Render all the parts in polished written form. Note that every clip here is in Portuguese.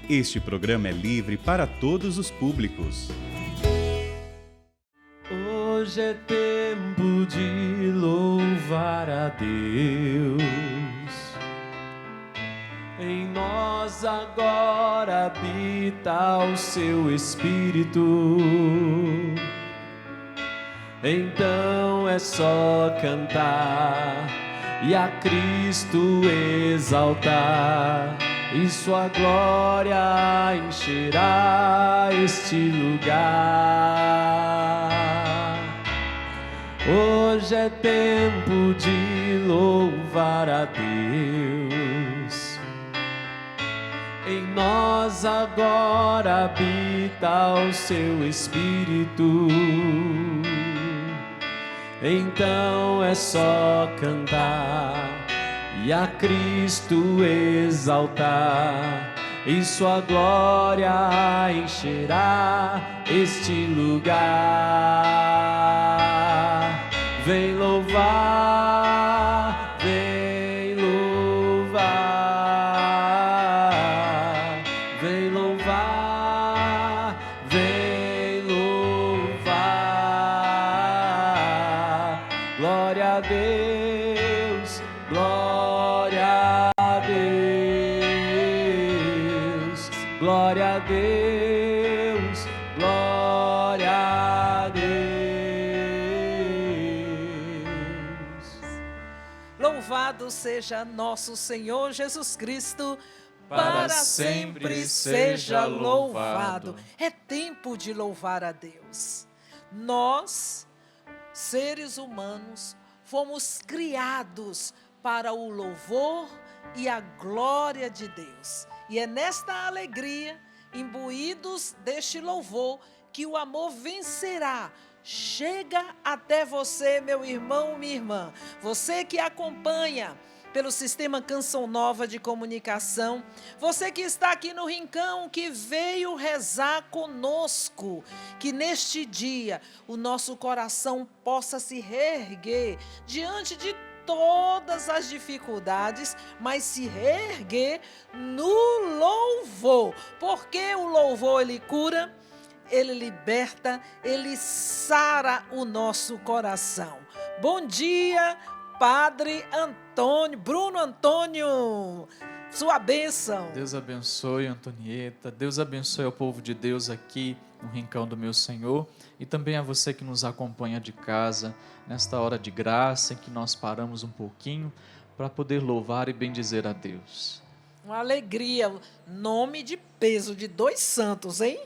Este programa é livre para todos os públicos. Hoje é tempo de louvar a Deus. Em nós agora habita o seu Espírito. Então é só cantar e a Cristo exaltar, e sua glória encherá este lugar. Hoje é tempo de louvar a Deus. Em nós agora habita o seu Espírito. Então é só cantar e a Cristo exaltar, e sua glória encherá este lugar. Vem louvar, vem louvar, vem louvar, vem louvar. Glória a Deus, glória a Deus, glória a Deus, glória a Deus. Louvado seja nosso Senhor Jesus Cristo, Para sempre seja louvado. É tempo de louvar a Deus. Nós, seres humanos, fomos criados para o louvor e a glória de Deus. E é nesta alegria, imbuídos deste louvor, que o amor vencerá. Chega até você, meu irmão, minha irmã. Você que acompanha pelo Sistema Canção Nova de Comunicação. Você que está aqui no Rincão, que veio rezar conosco. Que neste dia o nosso coração possa se reerguer diante de todas as dificuldades, mas se reerguer no louvor. Porque o louvor, ele cura, ele liberta, ele sara o nosso coração. Bom dia, Padre Antônio, Bruno Antônio, sua bênção. Deus abençoe, Antonieta. Deus abençoe ao povo de Deus aqui no Rincão do meu Senhor, e também a você que nos acompanha de casa, nesta hora de graça em que nós paramos um pouquinho para poder louvar e bendizer a Deus. Uma alegria, nome de peso de 2 santos, hein?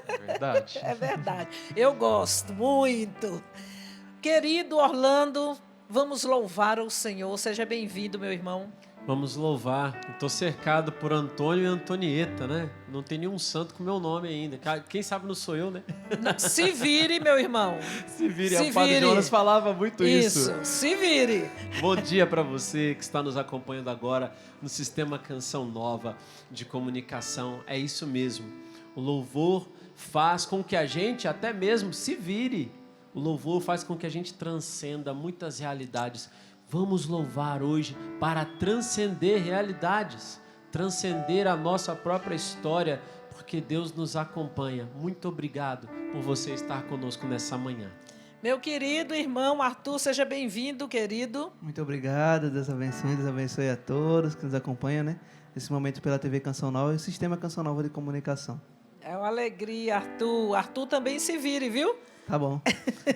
É verdade. É verdade, eu gosto muito. Querido Orlando, vamos louvar o Senhor. Seja bem-vindo, meu irmão. Vamos louvar. Estou cercado por Antônio e Antonieta, né? Não tem nenhum santo com meu nome ainda. Quem sabe não sou eu, né? Se vire, meu irmão. Se vire. Se O Padre vire. Jonas falava muito isso. Se vire. Bom dia para você que está nos acompanhando agora no Sistema Canção Nova de Comunicação. É isso mesmo. O louvor faz com que a gente até mesmo se vire. O louvor faz com que a gente transcenda muitas realidades. Vamos louvar hoje para transcender realidades, transcender a nossa própria história, porque Deus nos acompanha. Muito obrigado por você estar conosco nessa manhã. Meu querido irmão Arthur, seja bem-vindo, querido. Muito obrigado, Deus abençoe a todos que nos acompanham, né? Nesse momento pela TV Canção Nova e o Sistema Canção Nova de Comunicação. É uma alegria, Arthur. Arthur também se vire, viu? Tá bom.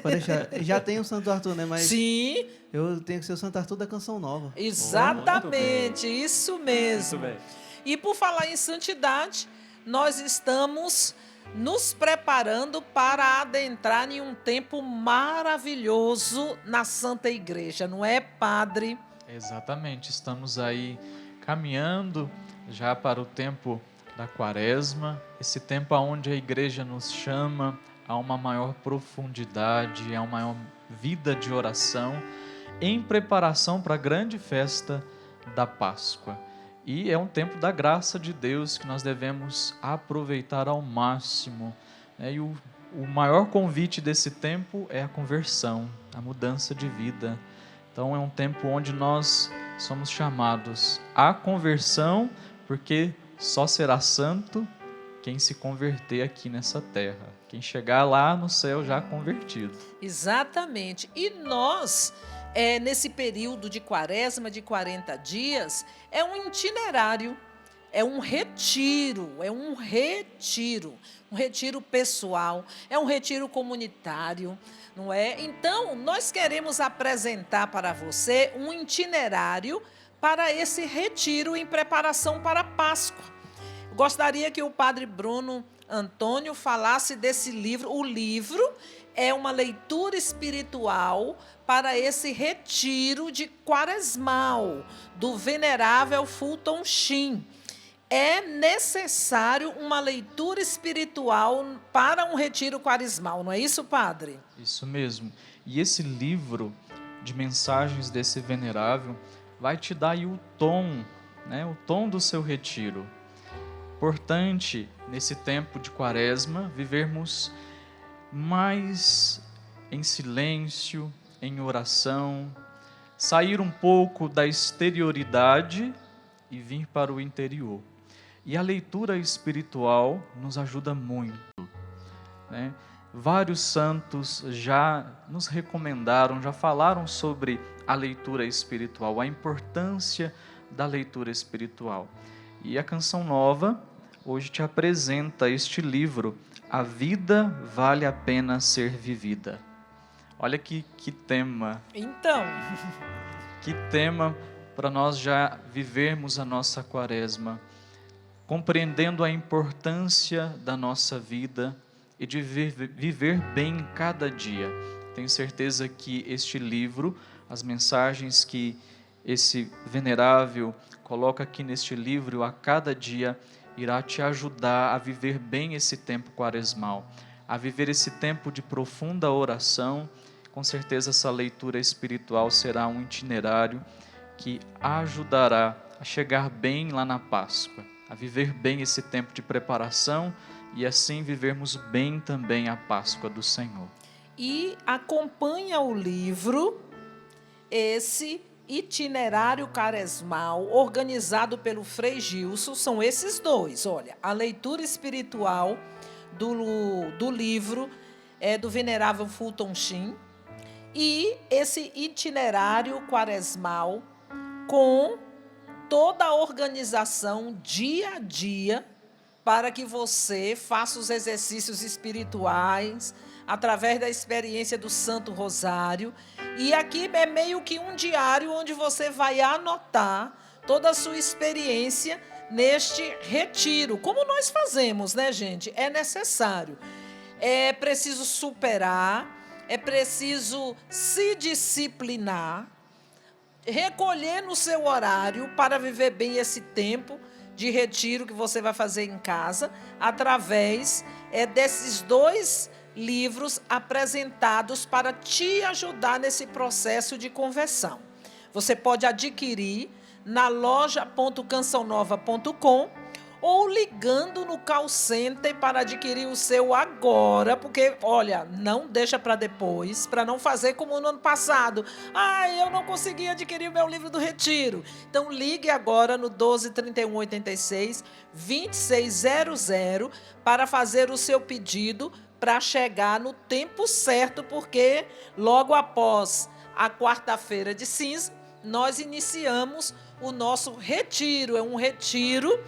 Pode deixar. Já tem o Santo Arthur, né? Mas sim, eu tenho que ser o Santo Arthur da Canção Nova. exatamente, isso mesmo. Muito bem. E por falar em santidade, nós estamos nos preparando para adentrar em um tempo maravilhoso na Santa Igreja, não é, Padre? Exatamente, estamos aí caminhando já para o tempo da Quaresma, esse tempo onde a Igreja nos chama a uma maior profundidade, a uma maior vida de oração, em preparação para a grande festa da Páscoa. E é um tempo da graça de Deus que nós devemos aproveitar ao máximo. E o maior convite desse tempo é a conversão, a mudança de vida. Então é um tempo onde nós somos chamados à conversão, porque só será santo quem se converter aqui nessa terra. Quem chegar lá no céu já convertido. Exatamente. E nós, nesse período de quaresma, de 40 dias, é um itinerário, é um retiro, um retiro pessoal, é um retiro comunitário, não é? Então, nós queremos apresentar para você um itinerário para esse retiro em preparação para a Páscoa. Gostaria que o padre Bruno Antônio falasse desse livro. O livro é uma leitura espiritual para esse retiro de quaresmal do venerável Fulton Sheen. É necessário uma leitura espiritual para um retiro quaresmal, não é isso, padre? Isso mesmo. E esse livro de mensagens desse venerável vai te dar aí o tom, né, o tom do seu retiro. Importante, nesse tempo de quaresma, vivermos mais em silêncio, em oração, sair um pouco da exterioridade e vir para o interior. E a leitura espiritual nos ajuda muito, né? Vários santos já nos recomendaram, já falaram sobre a leitura espiritual, a importância da leitura espiritual. E a Canção Nova hoje te apresenta este livro, A Vida Vale a Pena Ser Vivida. Olha que tema. Então, Que tema para nós já vivermos a nossa quaresma, compreendendo a importância da nossa vida e de viver bem cada dia. Tenho certeza que este livro, as mensagens que esse venerável coloca aqui neste livro a cada dia, irá te ajudar a viver bem esse tempo quaresmal, a viver esse tempo de profunda oração. Com certeza essa leitura espiritual será um itinerário que ajudará a chegar bem lá na Páscoa, a viver bem esse tempo de preparação e assim vivermos bem também a Páscoa do Senhor. e acompanha o livro esse itinerário quaresmal organizado pelo Frei Gilson. São esses dois, olha, a leitura espiritual do livro do venerável Fulton Sheen e esse itinerário quaresmal com toda a organização dia a dia para que você faça os exercícios espirituais através da experiência do Santo Rosário. E aqui é meio que um diário onde você vai anotar toda a sua experiência neste retiro. Como nós fazemos, né, gente? É necessário. É preciso superar, é preciso se disciplinar, recolher no seu horário para viver bem esse tempo de retiro que você vai fazer em casa, através desses dois livros apresentados para te ajudar nesse processo de conversão. Você pode adquirir na loja.cançãonova.com ou ligando no call center para adquirir o seu agora, porque, olha, não deixa para depois, para não fazer como no ano passado. Eu não consegui adquirir o meu livro do retiro. Então, ligue agora no 12 31 86 2600 para fazer o seu pedido para chegar no tempo certo, porque logo após a quarta-feira de cinza, nós iniciamos o nosso retiro. É um retiro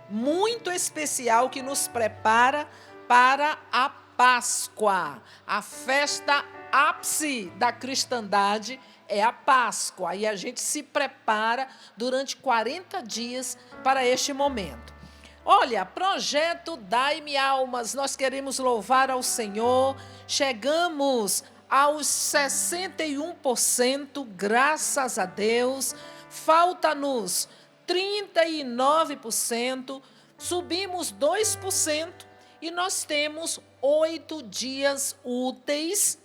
muito especial que nos prepara para a Páscoa. A festa ápice da cristandade é a Páscoa. E a gente se prepara durante 40 dias para este momento. Olha, projeto Dai-me Almas, nós queremos louvar ao Senhor. Chegamos aos 61%, graças a Deus. Falta-nos 39%, subimos 2% e nós temos 8 dias úteis,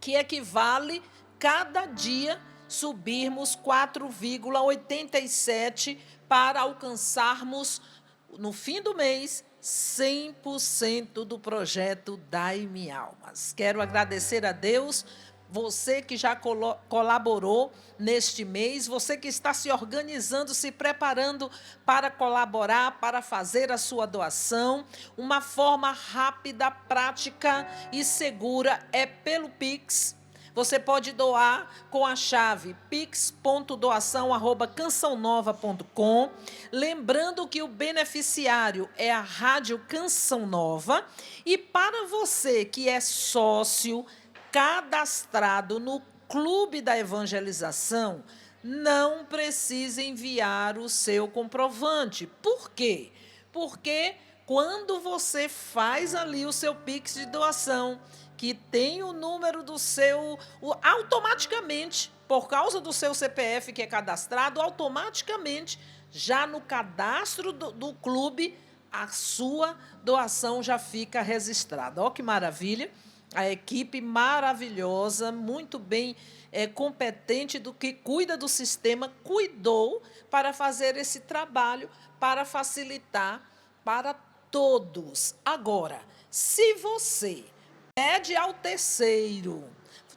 que equivale cada dia subirmos 4,87 para alcançarmos no fim do mês 100% do projeto Dai-me Almas. Quero agradecer a Deus você que já colaborou neste mês, você que está se organizando, se preparando para colaborar, para fazer a sua doação. Uma forma rápida, prática e segura é pelo Pix. Você pode doar com a chave pix.doação@cançãonova.com. Lembrando que o beneficiário é a Rádio Canção Nova. E para você que é sócio cadastrado no Clube da Evangelização, não precisa enviar o seu comprovante. Por quê? Porque quando você faz ali o seu Pix de doação, que tem o número do seu, automaticamente, por causa do seu CPF que é cadastrado, automaticamente, já no cadastro do clube, a sua doação já fica registrada. Olha que maravilha! A equipe maravilhosa, muito bem competente, do que cuida do sistema, cuidou para fazer esse trabalho, para facilitar para todos. Agora, se você pede ao terceiro,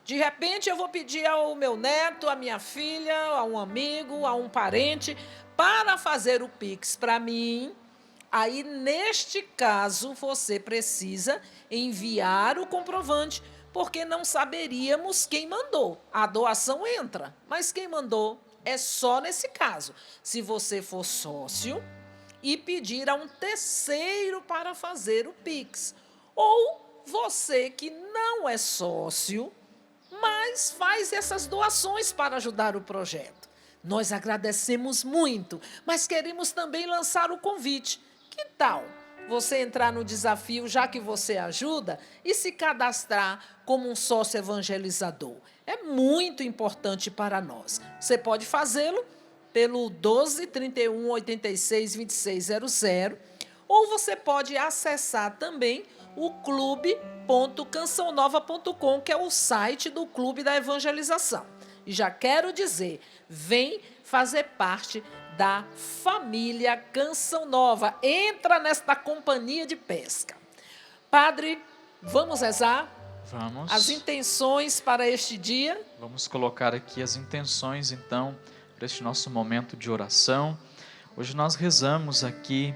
de repente eu vou pedir ao meu neto, à minha filha, a um amigo, a um parente, para fazer o Pix para mim, aí, neste caso, você precisa enviar o comprovante, porque não saberíamos quem mandou. A doação entra, mas quem mandou é só nesse caso. Se você for sócio e pedir a um terceiro para fazer o Pix. Ou você que não é sócio, mas faz essas doações para ajudar o projeto. Nós agradecemos muito, mas queremos também lançar o convite. Que tal você entrar no desafio, já que você ajuda, e se cadastrar como um sócio evangelizador? É muito importante para nós. Você pode fazê-lo pelo 12 31 86 2600, ou você pode acessar também o clube.cançãonova.com, que é o site do Clube da Evangelização. E já quero dizer, vem fazer parte da família Canção Nova. Entra nesta companhia de pesca. Padre, vamos rezar? Vamos. As intenções para este dia. Vamos colocar aqui as intenções, então, para este nosso momento de oração. Hoje nós rezamos aqui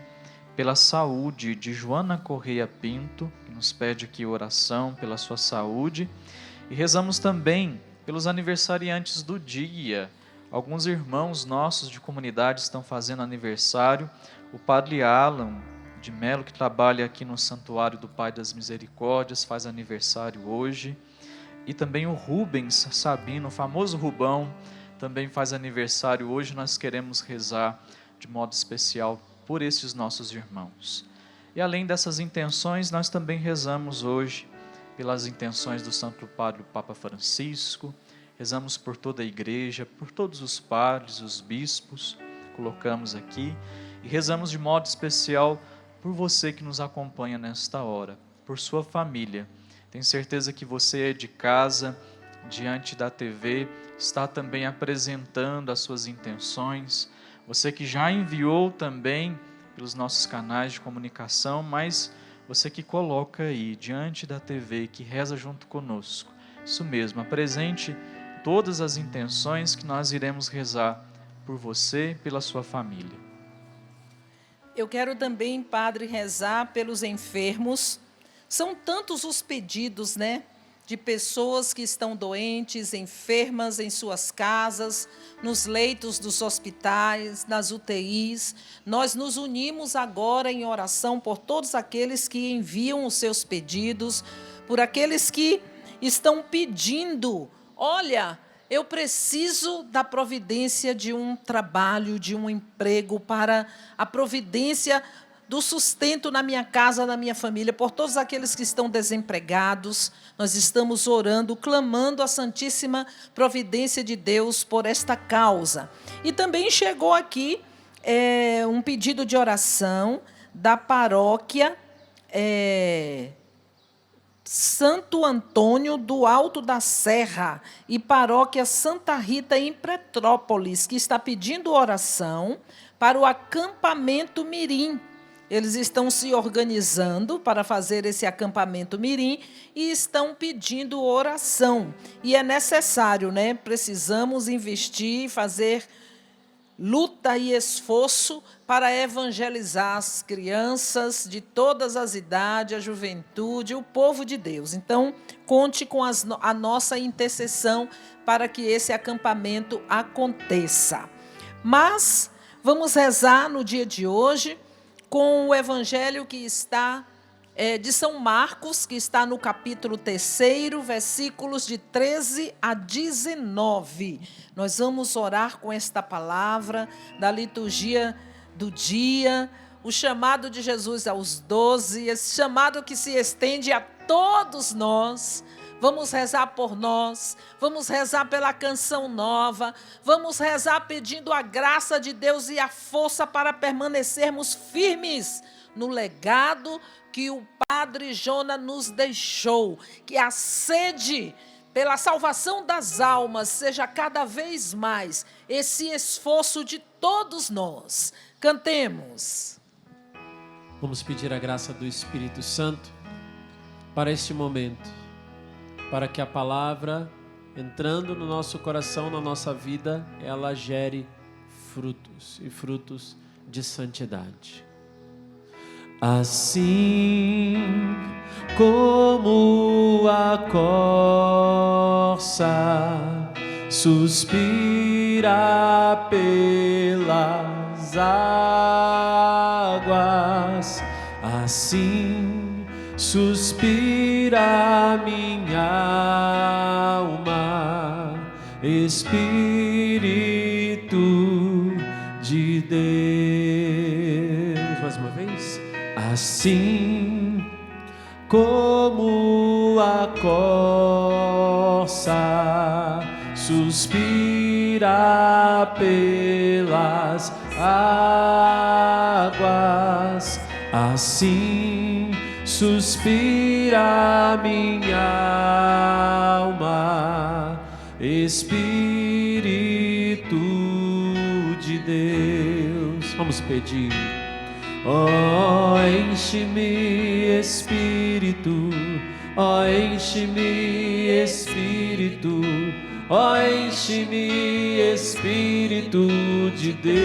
pela saúde de Joana Correia Pinto, que nos pede aqui oração pela sua saúde. E rezamos também pelos aniversariantes do dia. Alguns irmãos nossos de comunidade estão fazendo aniversário. O Padre Alan de Melo, que trabalha aqui no Santuário do Pai das Misericórdias, faz aniversário hoje. E também o Rubens Sabino, o famoso Rubão, também faz aniversário hoje. Nós queremos rezar de modo especial por esses nossos irmãos. E além dessas intenções, nós também rezamos hoje pelas intenções do Santo Padre, o Papa Francisco. Rezamos por toda a igreja, por todos os padres, os bispos, colocamos aqui. E rezamos de modo especial por você que nos acompanha nesta hora, por sua família. Tenho certeza que você é de casa, diante da TV, está também apresentando as suas intenções. Você que já enviou também pelos nossos canais de comunicação, mas você que coloca aí diante da TV, que reza junto conosco. Isso mesmo, apresente todas as intenções que nós iremos rezar por você e pela sua família. Eu quero também, Padre, rezar pelos enfermos. São tantos os pedidos, né? De pessoas que estão doentes, enfermas em suas casas, nos leitos dos hospitais, nas UTIs. Nós nos unimos agora em oração por todos aqueles que enviam os seus pedidos, por aqueles que estão pedindo, olha, eu preciso da providência de um trabalho, de um emprego, para a providência do sustento na minha casa, na minha família, por todos aqueles que estão desempregados. Nós estamos orando, clamando a Santíssima Providência de Deus por esta causa. E também chegou aqui um pedido de oração da paróquia Santo Antônio do Alto da Serra e paróquia Santa Rita em Petrópolis, que está pedindo oração para o acampamento Mirim, Eles estão se organizando para fazer esse acampamento mirim e estão pedindo oração. E é necessário, né? Precisamos investir, fazer luta e esforço para evangelizar as crianças de todas as idades, a juventude, o povo de Deus. Então, conte com a nossa intercessão para que esse acampamento aconteça. Mas vamos rezar no dia de hoje com o evangelho que está de São Marcos, que está no capítulo 3, versículos de 13 a 19. Nós vamos orar com esta palavra da liturgia do dia, o chamado de Jesus aos 12, esse chamado que se estende a todos nós. Vamos rezar por nós, vamos rezar pela canção nova, vamos rezar pedindo a graça de Deus e a força para permanecermos firmes no legado que o Padre Jonas nos deixou, que a sede pela salvação das almas seja cada vez mais esse esforço de todos nós. Cantemos. Vamos pedir a graça do Espírito Santo para este momento, para que a palavra, entrando no nosso coração, na nossa vida, ela gere frutos e frutos de santidade. Assim como a corça suspira pelas águas, assim suspira minha alma, Espírito de Deus. Mais uma vez. Assim como a corça suspira pelas águas, assim suspira minha alma, Espírito de Deus. Vamos pedir. Oh, enche-me, Espírito, oh, enche-me, Espírito, oh, enche-me, Espírito de Deus.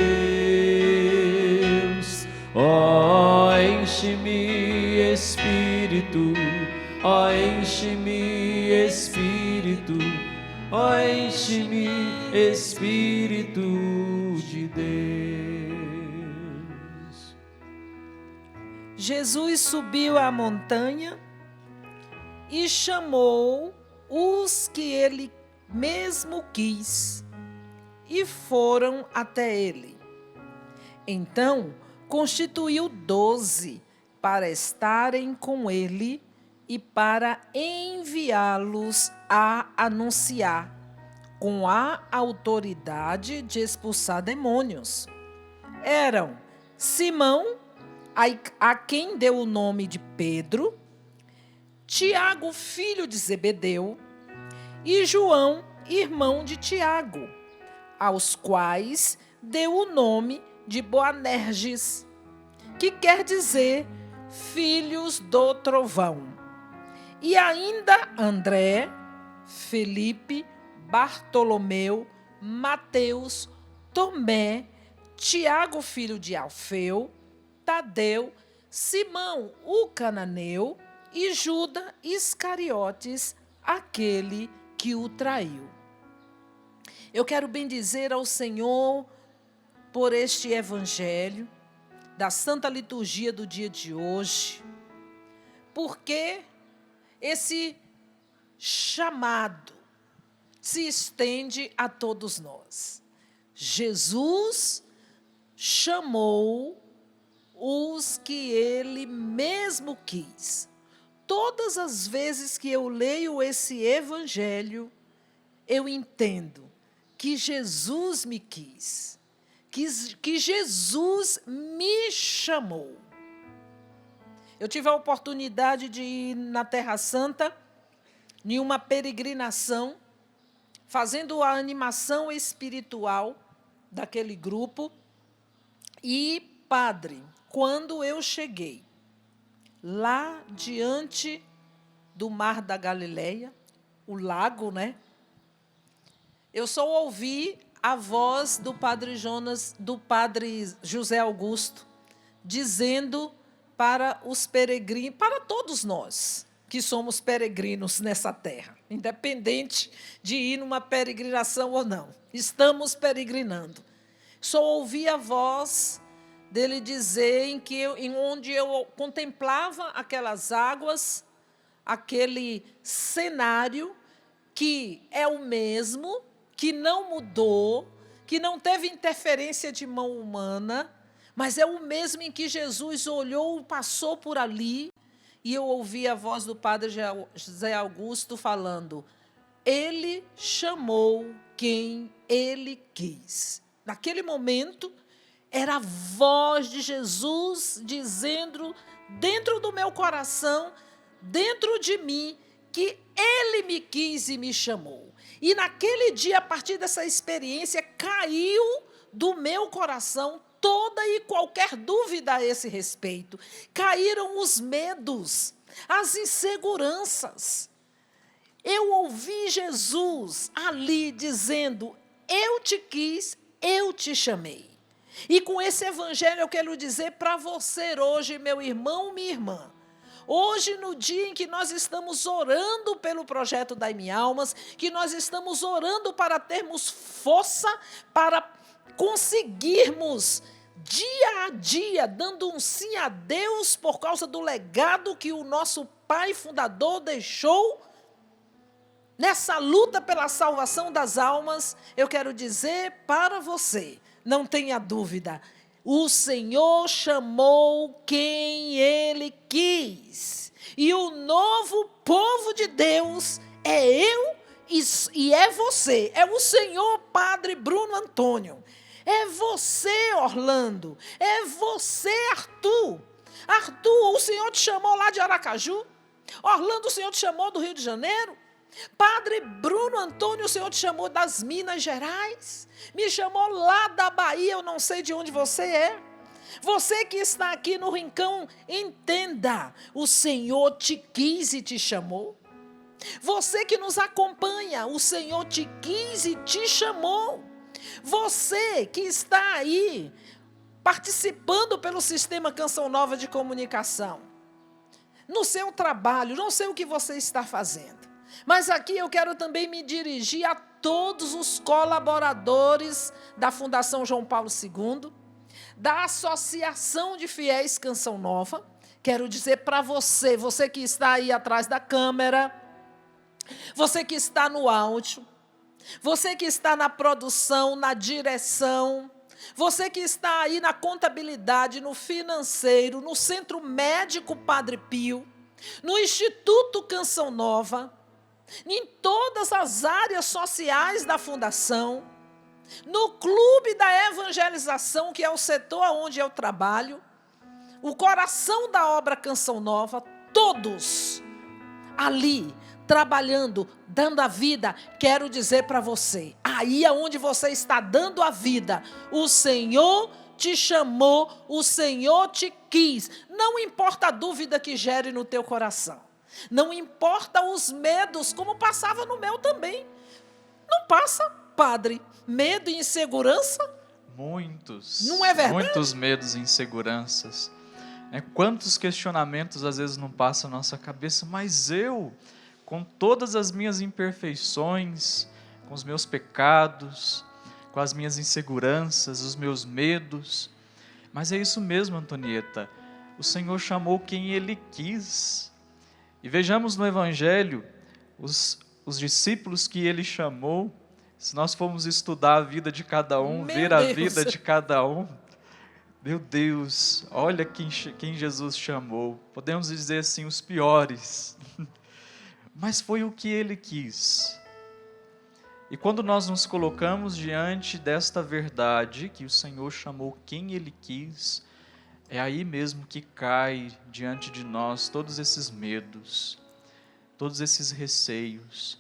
Oh, enche-me, Espírito, oh, enche-me, Espírito, oh, enche-me, Espírito de Deus. Jesus subiu à montanha e chamou os que ele mesmo quis, e foram até ele. Então constituiu 12 para estarem com ele e para enviá-los a anunciar, com a autoridade de expulsar demônios. Eram Simão, a quem deu o nome de Pedro, Tiago, filho de Zebedeu, e João, irmão de Tiago, aos quais deu o nome de Boanerges, que quer dizer filhos do trovão. E ainda André, Felipe, Bartolomeu, Mateus, Tomé, Tiago, filho de Alfeu, Tadeu, Simão, o cananeu, e Judas Iscariotes, aquele que o traiu. Eu quero bendizer ao Senhor por este evangelho da Santa Liturgia do dia de hoje, porque esse chamado se estende a todos nós. Jesus chamou os que ele mesmo quis. Todas as vezes que eu leio esse evangelho, eu entendo que Jesus me quis, que Jesus me chamou. Eu tive a oportunidade de ir na Terra Santa, em uma peregrinação, fazendo a animação espiritual daquele grupo, e padre, quando eu cheguei lá diante do mar da Galileia, o lago, né? Eu só ouvi a voz do padre José Augusto, dizendo para os peregrinos, para todos nós que somos peregrinos nessa terra, independente de ir numa peregrinação ou não, estamos peregrinando. Só ouvi a voz dele dizer em onde eu contemplava aquelas águas, aquele cenário que é o mesmo, que não mudou, que não teve interferência de mão humana, mas é o mesmo em que Jesus olhou, passou por ali, e eu ouvi a voz do padre José Augusto falando: ele chamou quem ele quis. Naquele momento, era a voz de Jesus dizendo dentro do meu coração, dentro de mim, que ele me quis e me chamou. E naquele dia, a partir dessa experiência, caiu do meu coração toda e qualquer dúvida a esse respeito. Caíram os medos, as inseguranças. Eu ouvi Jesus ali dizendo: eu te quis, eu te chamei. E com esse evangelho eu quero dizer para você hoje, meu irmão, minha irmã, hoje, no dia em que nós estamos orando pelo projeto Dai-me Almas, que nós estamos orando para termos força, para conseguirmos, dia a dia, dando um sim a Deus por causa do legado que o nosso Pai Fundador deixou, nessa luta pela salvação das almas, eu quero dizer para você, não tenha dúvida, o Senhor chamou quem Ele quis. E o novo povo de Deus é eu e é você. É o Senhor Padre Bruno Antônio. É você, Orlando. É você, Arthur. Arthur, o Senhor te chamou lá de Aracaju. Orlando, o Senhor te chamou do Rio de Janeiro. Padre Bruno Antônio, o Senhor te chamou das Minas Gerais. Me chamou lá da Bahia, eu não sei de onde você é. Você que está aqui no Rincão, entenda, o Senhor te quis e te chamou. Você que nos acompanha, o Senhor te quis e te chamou. Você que está aí, participando pelo Sistema Canção Nova de Comunicação, no seu trabalho, não sei o que você está fazendo, mas aqui eu quero também me dirigir a todos os colaboradores da Fundação João Paulo II, da Associação de Fiéis Canção Nova. Quero dizer para você, você que está aí atrás da câmera, você que está no áudio, você que está na produção, na direção, você que está aí na contabilidade, no financeiro, no Centro Médico Padre Pio, no Instituto Canção Nova, em todas as áreas sociais da Fundação, no Clube da Evangelização, que é o setor onde eu trabalho, o coração da obra Canção Nova, todos ali, trabalhando, dando a vida. Quero dizer para você, aí aonde você está dando a vida, o Senhor te chamou, o Senhor te quis. Não importa a dúvida que gere no teu coração, não importa os medos, como passava no meu também. Não passa, padre, medo e insegurança? Muitos. Não é verdade? Muitos medos e inseguranças. Quantos questionamentos às vezes não passam na nossa cabeça, mas eu, com todas as minhas imperfeições, com os meus pecados, com as minhas inseguranças, os meus medos, mas é isso mesmo, Antonieta, o Senhor chamou quem Ele quis. E vejamos no Evangelho, os discípulos que Ele chamou, se nós formos estudar a vida de cada um, ver a vida de cada um, meu Deus, olha quem Jesus chamou, podemos dizer assim, os piores, mas foi o que Ele quis. E quando nós nos colocamos diante desta verdade, que o Senhor chamou quem Ele quis, é aí mesmo que cai diante de nós todos esses medos, todos esses receios.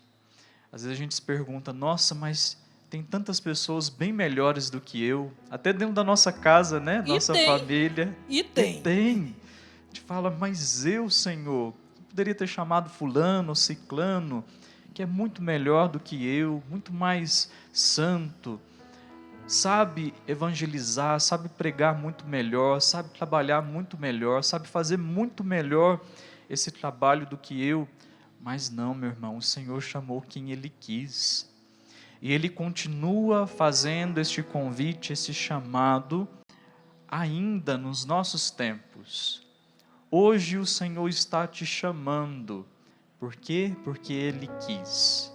Às vezes a gente se pergunta, nossa, mas tem tantas pessoas bem melhores do que eu, até dentro da nossa casa, né? Nossa família. E tem. A gente fala, mas eu, Senhor, poderia ter chamado fulano, ciclano, que é muito melhor do que eu, muito mais santo, sabe evangelizar, sabe pregar muito melhor, sabe trabalhar muito melhor, sabe fazer muito melhor esse trabalho do que eu. Mas não, meu irmão, o Senhor chamou quem Ele quis. E Ele continua fazendo este convite, esse chamado, ainda nos nossos tempos. Hoje o Senhor está te chamando. Por quê? Porque Ele quis.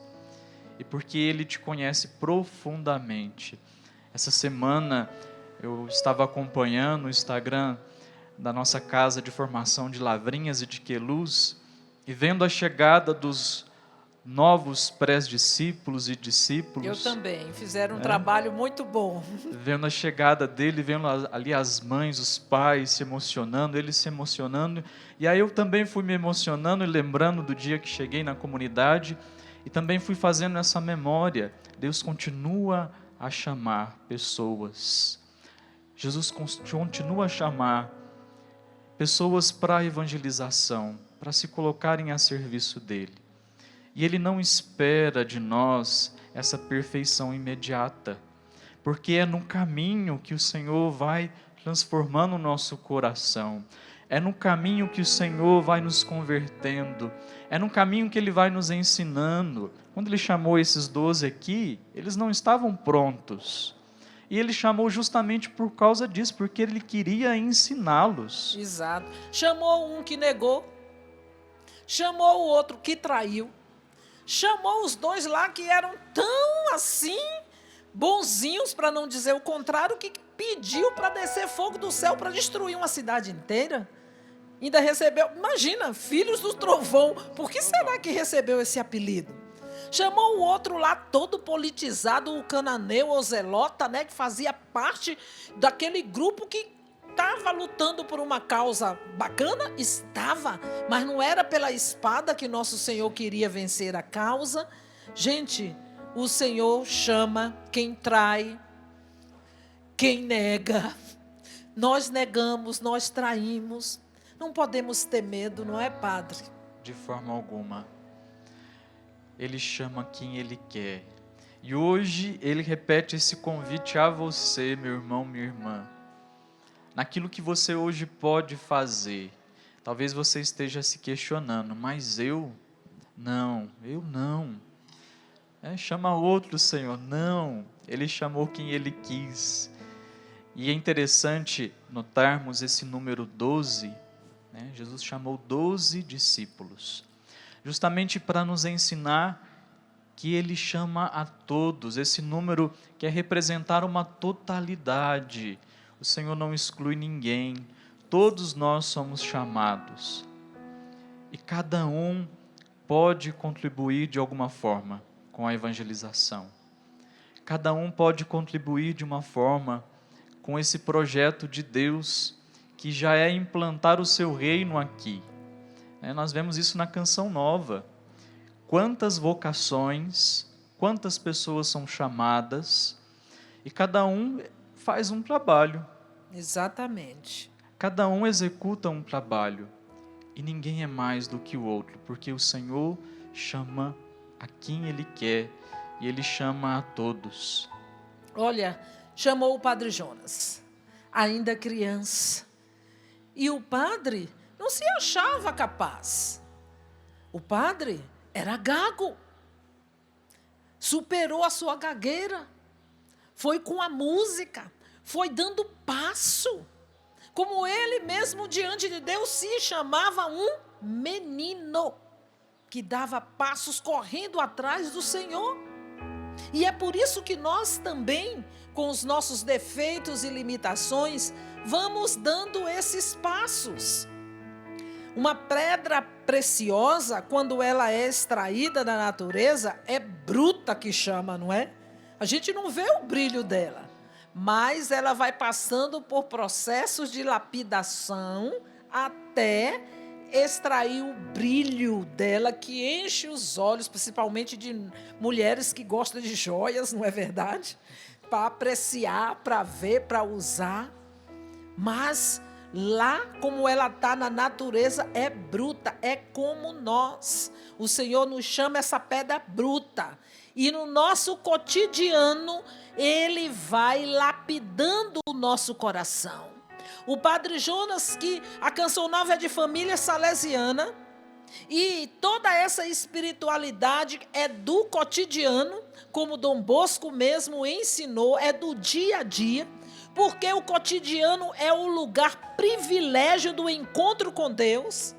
E porque Ele te conhece profundamente. Essa semana eu estava acompanhando o Instagram da nossa casa de formação de Lavrinhas e de Queluz, e vendo a chegada dos novos pré-discípulos e discípulos. Eu também, fizeram um trabalho muito bom. Vendo a chegada dele, vendo ali as mães, os pais se emocionando, eles se emocionando. E aí eu também fui me emocionando e lembrando do dia que cheguei na comunidade, e também fui fazendo essa memória. Deus continua a chamar pessoas. Jesus continua a chamar pessoas para a evangelização, para se colocarem a serviço dele. E Ele não espera de nós essa perfeição imediata, porque é no caminho que o Senhor vai transformando o nosso coração, é no caminho que o Senhor vai nos convertendo, é no caminho que Ele vai nos ensinando. Quando Ele chamou esses 12 aqui, eles não estavam prontos, e Ele chamou justamente por causa disso, porque Ele queria ensiná-los. Exato. Chamou um que negou, chamou o outro que traiu, chamou os dois lá que eram tão assim, bonzinhos, para não dizer o contrário, que pediu para descer fogo do céu para destruir uma cidade inteira. Ainda recebeu, imagina, filhos do trovão. Por que será que recebeu esse apelido? Chamou o outro lá todo politizado, o cananeu, o zelota, né, que fazia parte daquele grupo que estava lutando por uma causa bacana? Estava, mas não era pela espada que nosso Senhor queria vencer a causa. Gente, o Senhor chama quem trai, quem nega. Nós negamos, nós traímos. Não podemos ter medo, não é, Padre? De forma alguma. Ele chama quem Ele quer. E hoje Ele repete esse convite a você, meu irmão, minha irmã. Naquilo que você hoje pode fazer. Talvez você esteja se questionando, mas eu não. Chama outro, Senhor. Não, Ele chamou quem Ele quis. E é interessante notarmos esse número 12, né? Jesus chamou 12 discípulos, justamente para nos ensinar que Ele chama a todos. Esse número quer representar uma totalidade. O Senhor não exclui ninguém, todos nós somos chamados. E cada um pode contribuir de alguma forma com a evangelização. Cada um pode contribuir de uma forma com esse projeto de Deus, que já é implantar o seu reino aqui. Nós vemos isso na Canção Nova. Quantas vocações, quantas pessoas são chamadas, e cada um faz um trabalho. Exatamente. Cada um executa um trabalho, e ninguém é mais do que o outro, porque o Senhor chama a quem Ele quer, e Ele chama a todos. Olha, chamou o Padre Jonas, ainda criança, e o padre não se achava capaz. O padre era gago, superou a sua gagueira, foi com a música, foi dando passo, como ele mesmo diante de Deus se chamava um menino, que dava passos correndo atrás do Senhor. E é por isso que nós também, com os nossos defeitos e limitações, vamos dando esses passos. Uma pedra preciosa, quando ela é extraída da natureza, é bruta que chama, não é? A gente não vê o brilho dela, mas ela vai passando por processos de lapidação até extrair o brilho dela, que enche os olhos, principalmente de mulheres que gostam de joias, não é verdade? Para apreciar, para ver, para usar. Mas lá, como ela está na natureza, é bruta, é como nós. O Senhor nos chama essa pedra bruta. E no nosso cotidiano, Ele vai lapidando o nosso coração. O Padre Jonas, que a Canção Nova é de família salesiana, e toda essa espiritualidade é do cotidiano, como Dom Bosco mesmo ensinou, é do dia a dia, porque o cotidiano é o lugar privilégio do encontro com Deus.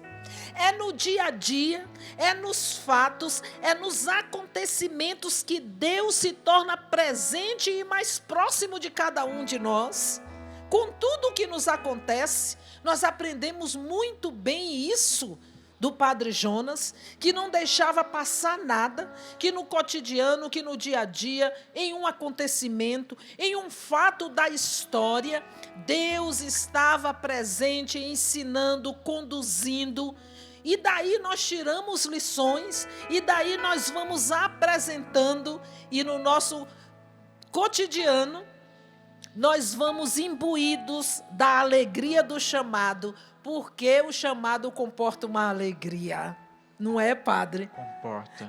É no dia a dia, é nos fatos, é nos acontecimentos que Deus se torna presente e mais próximo de cada um de nós. Com tudo o que nos acontece, nós aprendemos muito bem isso do Padre Jonas, que não deixava passar nada, que no cotidiano, que no dia a dia, em um acontecimento, em um fato da história, Deus estava presente, ensinando, conduzindo. E daí nós tiramos lições, e daí nós vamos apresentando, e no nosso cotidiano, nós vamos imbuídos da alegria do chamado, porque o chamado comporta uma alegria. Não é, padre?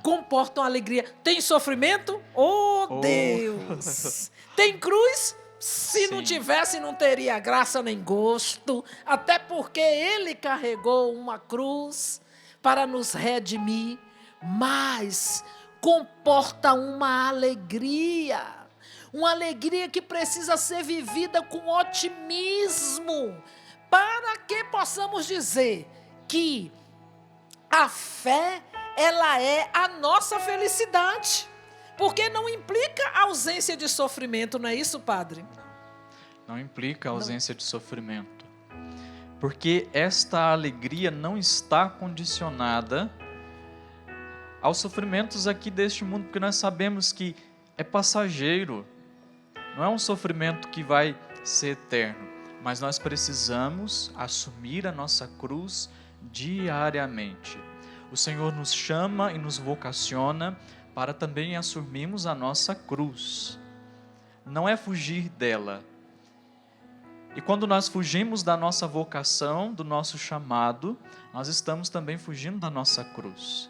Comporta uma alegria. Tem sofrimento? Oh, Deus! Tem cruz? Se não tivesse, não teria graça nem gosto. Até porque Ele carregou uma cruz para nos redimir. Mas comporta uma alegria. Uma alegria que precisa ser vivida com otimismo, para que possamos dizer que a fé, ela é a nossa felicidade, porque não implica a ausência de sofrimento, não é isso, padre? Não implica a ausência de sofrimento, porque esta alegria não está condicionada aos sofrimentos aqui deste mundo, porque nós sabemos que é passageiro. Não é um sofrimento que vai ser eterno, mas nós precisamos assumir a nossa cruz diariamente. O Senhor nos chama e nos vocaciona para também assumirmos a nossa cruz. Não é fugir dela. E quando nós fugimos da nossa vocação, do nosso chamado, nós estamos também fugindo da nossa cruz.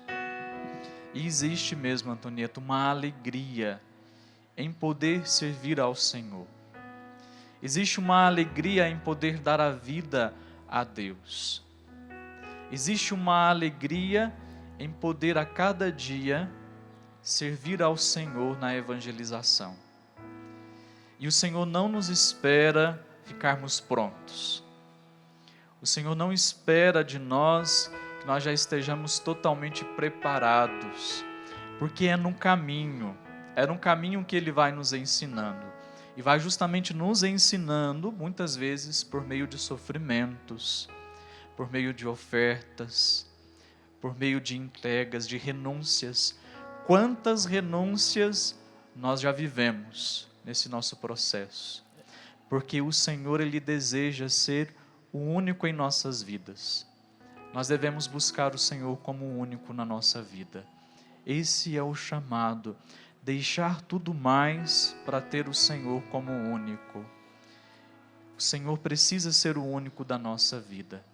E existe mesmo, Antonieta, uma alegria em poder servir ao Senhor. Existe uma alegria em poder dar a vida a Deus. Existe uma alegria em poder a cada dia servir ao Senhor na evangelização. E o Senhor não nos espera ficarmos prontos. O Senhor não espera de nós que nós já estejamos totalmente preparados, porque é no caminho que Ele vai nos ensinando. E vai justamente nos ensinando, muitas vezes, por meio de sofrimentos, por meio de ofertas, por meio de entregas, de renúncias. Quantas renúncias nós já vivemos nesse nosso processo? Porque o Senhor, Ele deseja ser o único em nossas vidas. Nós devemos buscar o Senhor como o único na nossa vida. Esse é o chamado. Deixar tudo mais para ter o Senhor como o único. O Senhor precisa ser o único da nossa vida.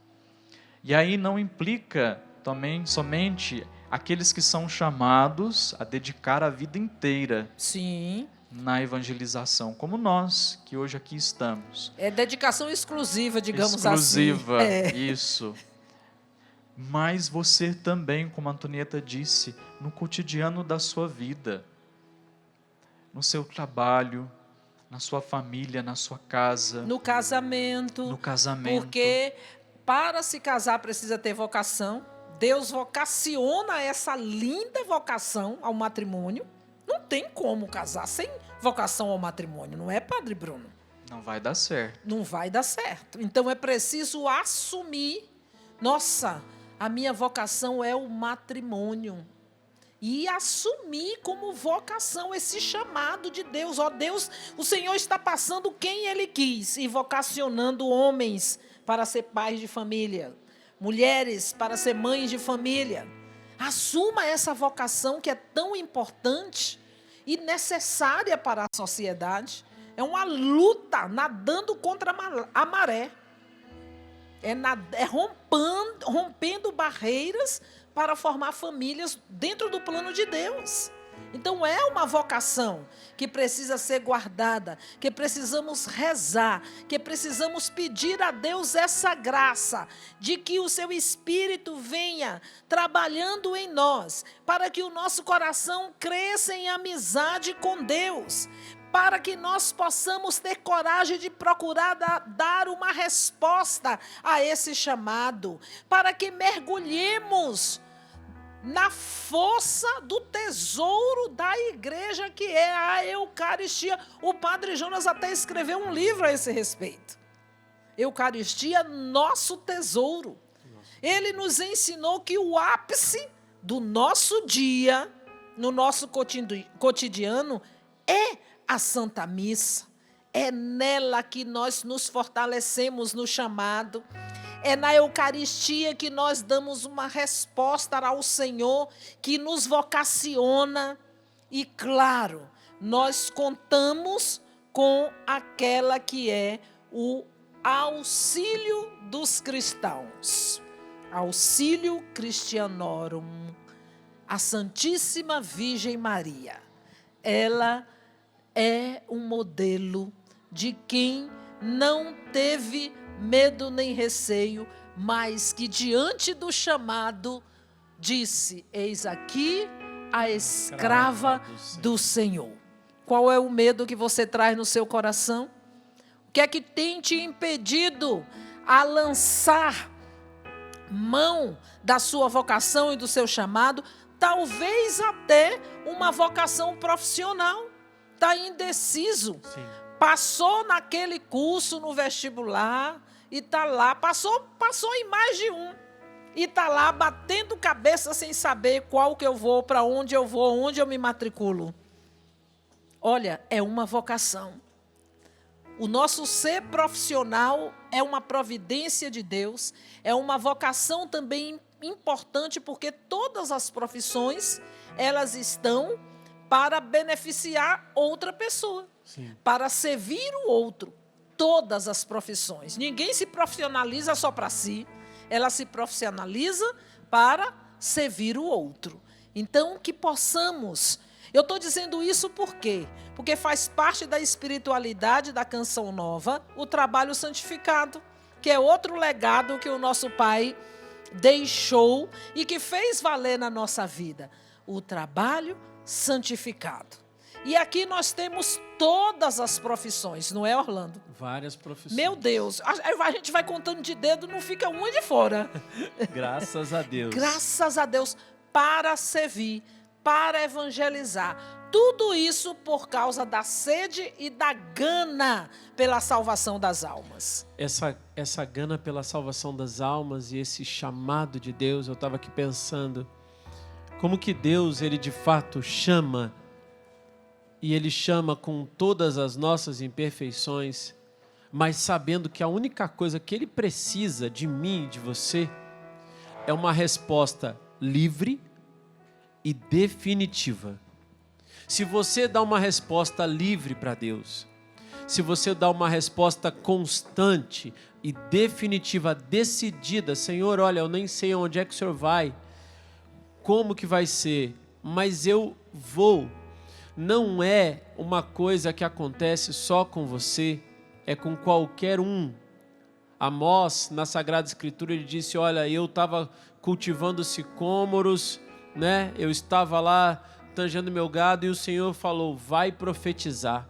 E aí não implica também somente aqueles que são chamados a dedicar a vida inteira. Sim. Na evangelização, como nós, que hoje aqui estamos. É dedicação exclusiva, digamos exclusiva, assim. Isso. Mas você também, como a Antonieta disse, no cotidiano da sua vida, no seu trabalho, na sua família, na sua casa. No casamento. No casamento. Porque para se casar precisa ter vocação. Deus vocaciona essa linda vocação ao matrimônio. Não tem como casar sem vocação ao matrimônio, não é, Padre Bruno? Não vai dar certo. Não vai dar certo. Então é preciso assumir, nossa, a minha vocação é o matrimônio. E assumir como vocação esse chamado de Deus. Ó Deus, o Senhor está passando quem Ele quis e vocacionando homens para ser pais de família, mulheres para ser mães de família. Assuma essa vocação que é tão importante e necessária para a sociedade. É uma luta, nadando contra a maré. É rompendo barreiras para formar famílias dentro do plano de Deus. Então é uma vocação que precisa ser guardada, que precisamos rezar, que precisamos pedir a Deus essa graça de que o seu Espírito venha trabalhando em nós, para que o nosso coração cresça em amizade com Deus, para que nós possamos ter coragem de procurar dar uma resposta a esse chamado, para que mergulhemos na força do tesouro da igreja, que é a Eucaristia. O Padre Jonas até escreveu um livro a esse respeito. Eucaristia, nosso tesouro. Ele nos ensinou que o ápice do nosso dia, no nosso cotidiano, é a Santa Missa. É nela que nós nos fortalecemos no chamado. É na Eucaristia que nós damos uma resposta ao Senhor, que nos vocaciona. E, claro, nós contamos com aquela que é o auxílio dos cristãos. Auxílio Christianorum, a Santíssima Virgem Maria. Ela é um modelo de quem não teve medo nem receio, mas que diante do chamado disse: eis aqui a escrava do Senhor. Qual é o medo que você traz no seu coração? O que é que tem te impedido a lançar mão da sua vocação e do seu chamado? Talvez até uma vocação profissional. Está indeciso. Sim. Passou naquele curso no vestibular e está lá. Passou em mais de um. E está lá batendo cabeça sem saber qual que eu vou, para onde eu vou, onde eu me matriculo. Olha, é uma vocação. O nosso ser profissional é uma providência de Deus, é uma vocação também importante, porque todas as profissões, elas estão para beneficiar outra pessoa, Sim. para servir o outro. Todas as profissões. Ninguém se profissionaliza só para si, ela se profissionaliza para servir o outro. Então, que possamos... Eu estou dizendo isso por quê? Porque faz parte da espiritualidade da Canção Nova o trabalho santificado, que é outro legado que o nosso Pai deixou e que fez valer na nossa vida. O trabalho santificado. E aqui nós temos todas as profissões, não é, Orlando? Várias profissões. Meu Deus, a gente vai contando de dedo, não fica uma de fora. Graças a Deus. Graças a Deus, para servir, para evangelizar. Tudo isso por causa da sede e da gana pela salvação das almas. Essa gana pela salvação das almas e esse chamado de Deus, eu estava aqui pensando, como que Deus, Ele de fato chama, e Ele chama com todas as nossas imperfeições, mas sabendo que a única coisa que Ele precisa de mim e de você é uma resposta livre e definitiva. Se você dá uma resposta livre para Deus, se você dá uma resposta constante e definitiva, decidida, Senhor, olha, eu nem sei onde é que o Senhor vai, como que vai ser, mas eu vou. Não é uma coisa que acontece só com você, é com qualquer um. Amós, na Sagrada Escritura, ele disse, olha, eu estava cultivando sicômoros, né? Eu estava lá tangendo meu gado e o Senhor falou, vai profetizar.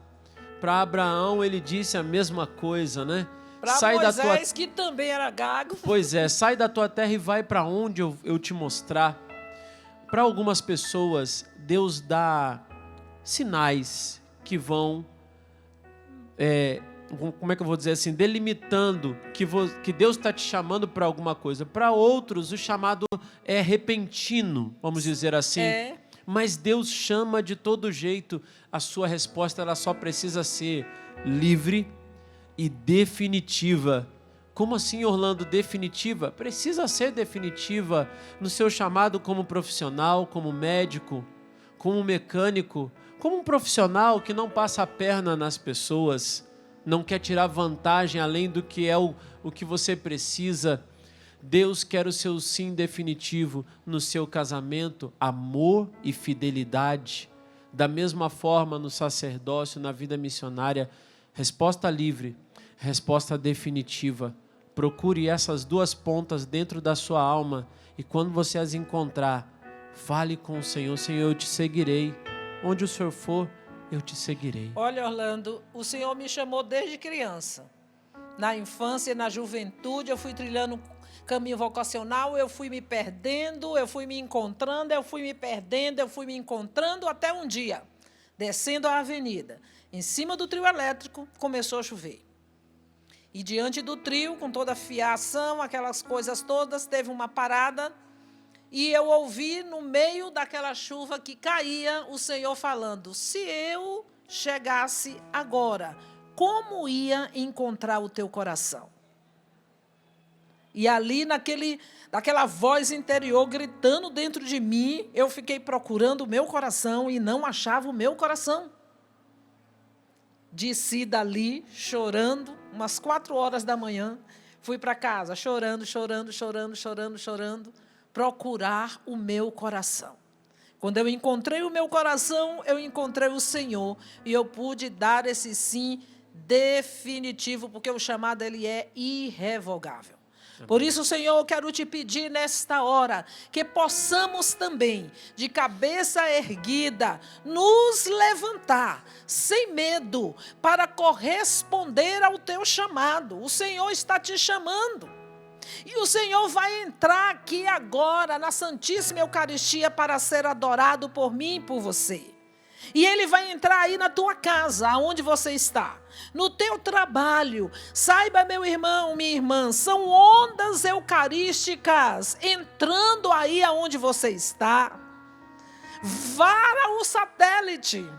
Para Abraão, ele disse a mesma coisa, né? Para Moisés, que também era gago. Pois é, sai da tua terra e vai para onde eu te mostrar. Para algumas pessoas, Deus dá sinais que vão, como é que eu vou dizer assim, delimitando que Deus está te chamando para alguma coisa. Para outros, o chamado é repentino, vamos dizer assim. Mas Deus chama de todo jeito. A sua resposta ela só precisa ser livre e definitiva, Como assim, Orlando, definitiva? Precisa ser definitiva no seu chamado como profissional, como médico, como mecânico, como um profissional que não passa a perna nas pessoas, não quer tirar vantagem além do que é o que você precisa. Deus quer o seu sim definitivo no seu casamento, amor e fidelidade. Da mesma forma no sacerdócio, na vida missionária, resposta livre, resposta definitiva. Procure essas duas pontas dentro da sua alma e quando você as encontrar, fale com o Senhor. Senhor, eu te seguirei. Onde o Senhor for, eu te seguirei. Olha, Orlando, o Senhor me chamou desde criança. Na infância e na juventude, eu fui trilhando caminho vocacional, eu fui me perdendo, eu fui me encontrando, eu fui me perdendo, eu fui me encontrando, até um dia, descendo a avenida, em cima do trio elétrico, começou a chover. E diante do trio, com toda a fiação, aquelas coisas todas, teve uma parada, e eu ouvi no meio daquela chuva que caía, o Senhor falando: se eu chegasse agora, como ia encontrar o teu coração? E ali, naquela voz interior gritando dentro de mim, eu fiquei procurando o meu coração e não achava o meu coração. Desci dali, chorando, umas 4 horas da manhã, fui para casa, chorando, procurar o meu coração. Quando eu encontrei o meu coração, eu encontrei o Senhor, e eu pude dar esse sim definitivo, porque o chamado ele é irrevogável. Por isso, Senhor, eu quero te pedir nesta hora que possamos também, de cabeça erguida, nos levantar, sem medo, para corresponder ao teu chamado. O Senhor está te chamando. E o Senhor vai entrar aqui agora, na Santíssima Eucaristia, para ser adorado por mim e por você. E Ele vai entrar aí na tua casa, aonde você está, no teu trabalho. Saiba, meu irmão, minha irmã, são ondas eucarísticas entrando aí aonde você está. Vara o satélite.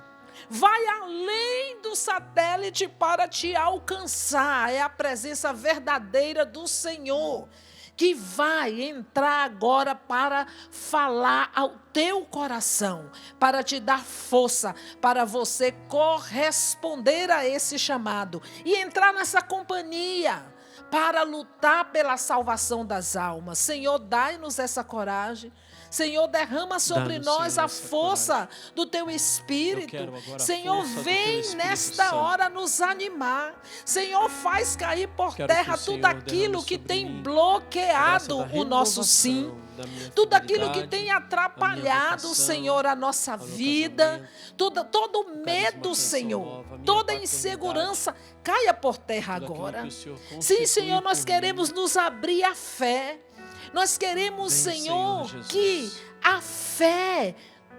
Vai além do satélite para te alcançar. É a presença verdadeira do Senhor que vai entrar agora para falar ao teu coração, para te dar força, para você corresponder a esse chamado e entrar nessa companhia para lutar pela salvação das almas. Senhor, dai-nos essa coragem. Senhor, derrama sobre nós a força do Teu Espírito. Senhor, vem nesta hora nos animar. Senhor, faz cair por terra tudo aquilo que tem bloqueado o nosso sim. Tudo aquilo que tem atrapalhado, Senhor, a nossa vida. Todo medo, Senhor, toda insegurança, caia por terra agora. Sim, Senhor, nós queremos nos abrir à fé. Nós queremos, Senhor, que a fé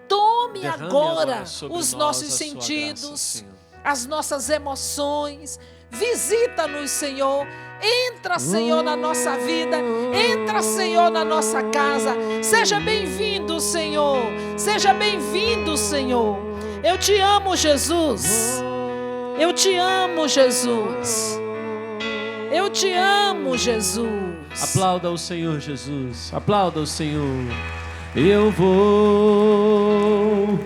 tome agora os nossos sentidos, as nossas emoções. Visita-nos, Senhor. Entra, Senhor, na nossa vida. Entra, Senhor, na nossa casa. Seja bem-vindo, Senhor. Seja bem-vindo, Senhor. Eu te amo, Jesus. Eu te amo, Jesus. Eu te amo, Jesus. Aplauda o Senhor Jesus, aplauda o Senhor. Eu vou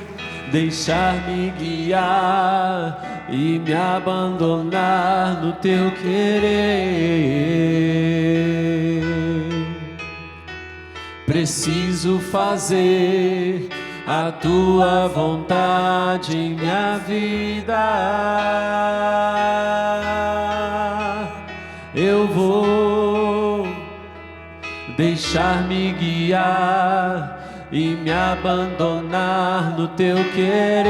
deixar-me guiar e me abandonar no teu querer. Preciso fazer a tua vontade em minha vida. Eu vou deixar-me guiar e me abandonar no teu querer.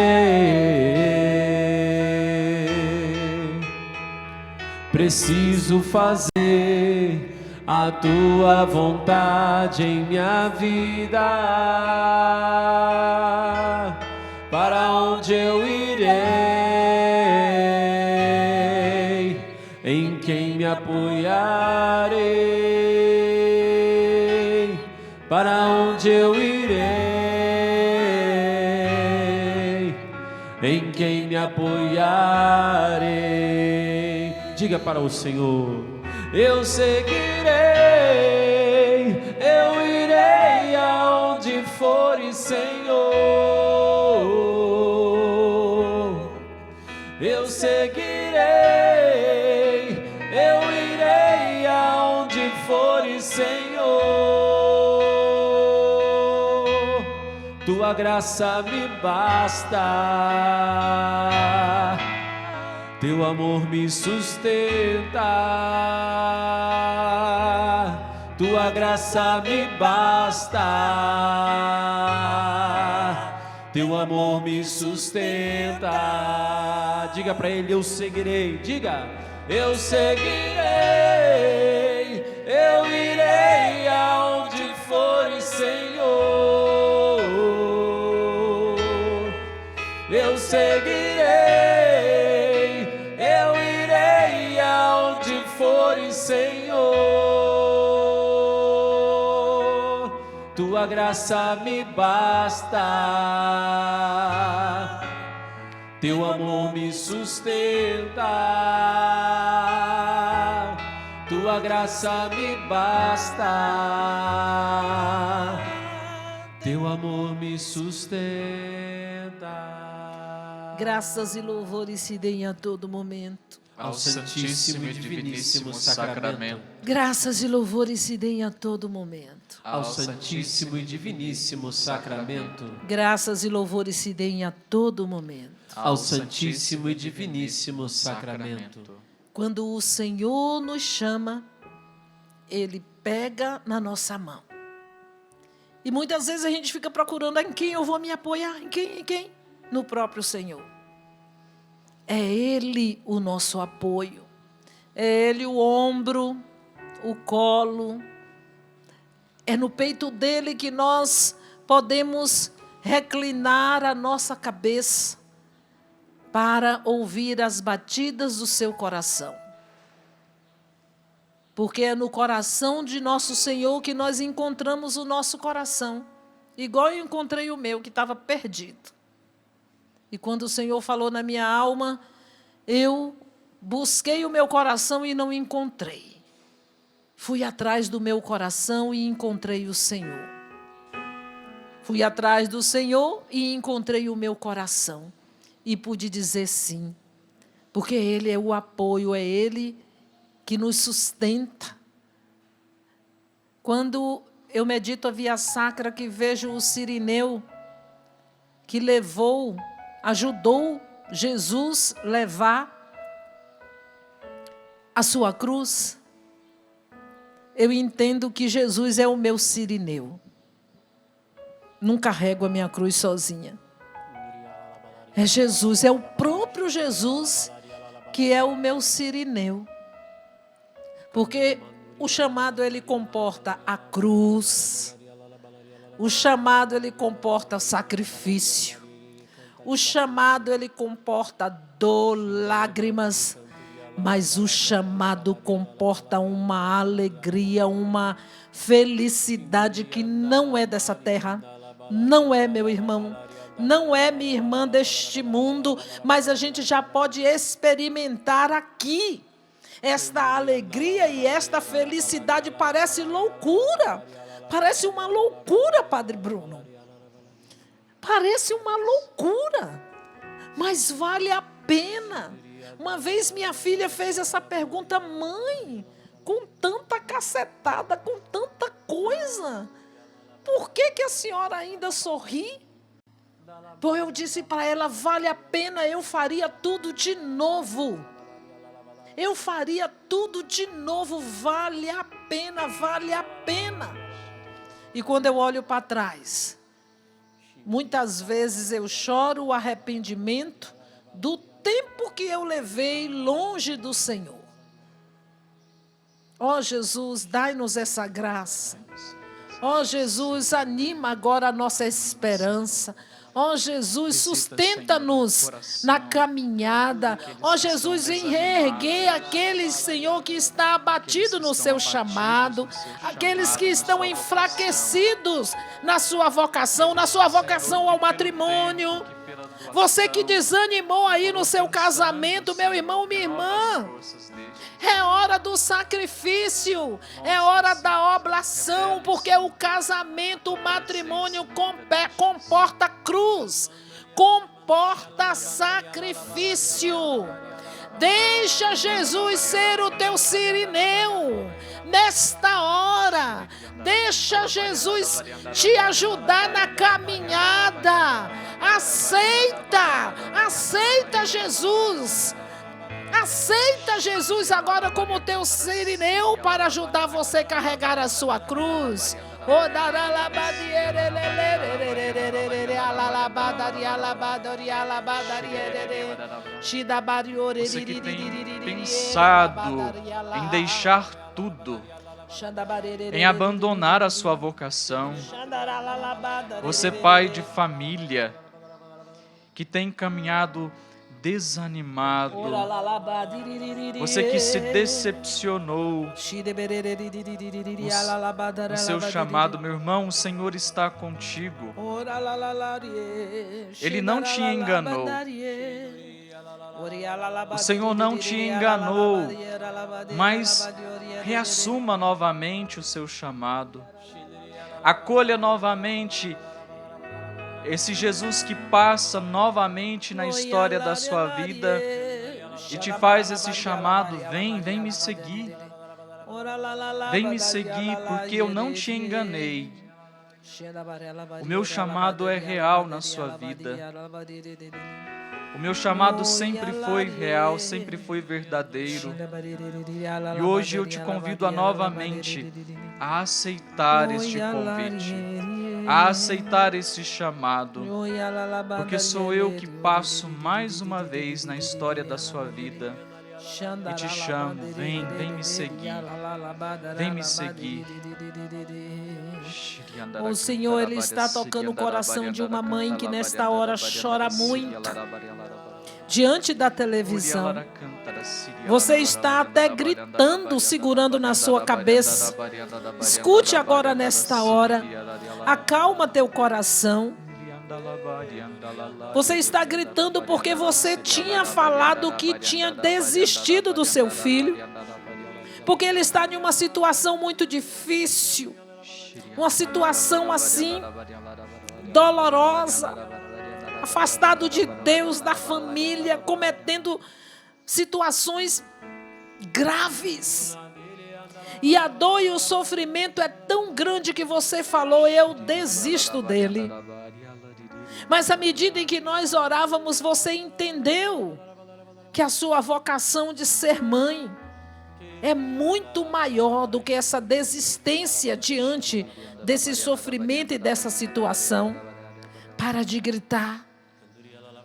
Preciso fazer a tua vontade em minha vida. Para onde eu irei? Em quem me apoiarei? Para onde eu irei? Em quem me apoiarei? Diga para o Senhor: eu seguirei, eu irei aonde fores, Senhor. Eu seguirei, eu irei aonde fores, Senhor. Tua graça me basta, teu amor me sustenta. Tua graça me basta, teu amor me sustenta. Diga para ele, eu seguirei. Diga, eu seguirei, eu irei aonde fores, Senhor. Eu seguirei, eu irei aonde fores, Senhor. Tua graça me basta, teu amor me sustenta. Tua graça me basta, teu amor me sustenta. Graças e louvores se deem a todo momento. Ao Santíssimo e Diviníssimo Sacramento. Graças e louvores se deem a todo momento. Ao Santíssimo e Diviníssimo Sacramento. Graças e louvores se deem a todo momento. Ao Santíssimo e Diviníssimo Sacramento. Quando o Senhor nos chama, Ele pega na nossa mão. E muitas vezes a gente fica procurando em quem eu vou me apoiar, em quem? No próprio Senhor. É Ele o nosso apoio, é Ele o ombro, o colo, é no peito dele que nós podemos reclinar a nossa cabeça para ouvir as batidas do seu coração. Porque é no coração de nosso Senhor que nós encontramos o nosso coração, igual eu encontrei o meu, que estava perdido. E quando o Senhor falou na minha alma, eu busquei o meu coração e não encontrei. Fui atrás do meu coração e encontrei o Senhor. Fui atrás do Senhor e encontrei o meu coração. E pude dizer sim, porque Ele é o apoio, é Ele que nos sustenta. Quando eu medito a via sacra, que vejo o Cirineu, que ajudou Jesus levar a sua cruz, eu entendo que Jesus é o meu Cirineu. Não carrego a minha cruz sozinha. É Jesus, é o próprio Jesus que é o meu Cirineu. Porque o chamado, ele comporta a cruz. O chamado, ele comporta sacrifício. O chamado, ele comporta dor, lágrimas, mas o chamado comporta uma alegria, uma felicidade que não é dessa terra, não é, meu irmão, não é minha irmã deste mundo, mas a gente já pode experimentar aqui. Esta alegria e esta felicidade parece loucura, parece uma loucura, Padre Bruno. Parece uma loucura, mas vale a pena. Uma vez minha filha fez essa pergunta: mãe, com tanta cacetada, com tanta coisa, por que a senhora ainda sorri? Pois eu disse para ela: vale a pena, eu faria tudo de novo. Eu faria tudo de novo, vale a pena, vale a pena. E quando eu olho para trás, muitas vezes eu choro o arrependimento do tempo que eu levei longe do Senhor. Ó Jesus, dai-nos essa graça. Ó Jesus, anima agora a nossa esperança. Ó Jesus, sustenta-nos na caminhada. Ó Jesus, vem reerguer aqueles, Senhor, que está abatido no seu chamado, aqueles que estão enfraquecidos na sua vocação ao matrimônio. Você que desanimou aí no seu casamento, meu irmão, minha irmã, é hora hora do sacrifício, é hora da oblação, porque o casamento, o matrimônio comporta cruz, comporta sacrifício. Deixa Jesus ser o teu sirineu nesta hora. Deixa Jesus te ajudar na caminhada. Aceita Jesus. Aceita Jesus agora como teu sirineu para ajudar você a carregar a sua cruz. Você que tem pensado em deixar tudo, em abandonar a sua vocação, você pai de família que tem caminhado desanimado, você que se decepcionou no seu chamado, meu irmão, o Senhor está contigo. Ele não te enganou. O Senhor não te enganou, mas reassuma novamente o seu chamado. Acolha novamente esse Jesus que passa novamente na história da sua vida e te faz esse chamado: vem me seguir. Vem me seguir, porque eu não te enganei. O meu chamado é real na sua vida. O meu chamado sempre foi real, sempre foi verdadeiro. E hoje eu te convido novamente a aceitar este convite, a aceitar esse chamado, porque sou eu que passo mais uma vez na história da sua vida e te chamo: vem me seguir, vem me seguir. O Senhor, Ele está tocando o coração de uma mãe que nesta hora chora muito diante da televisão. Você está até gritando, segurando na sua cabeça. Escute agora nesta hora. Acalma teu coração. Você está gritando porque você tinha falado que tinha desistido do seu filho, porque ele está em uma situação muito difícil, uma situação assim dolorosa, afastado de Deus, da família, cometendo situações graves. E a dor e o sofrimento é tão grande que você falou: eu desisto dele. Mas à medida em que nós orávamos, você entendeu que a sua vocação de ser mãe é muito maior do que essa desistência diante desse sofrimento e dessa situação. Para de gritar.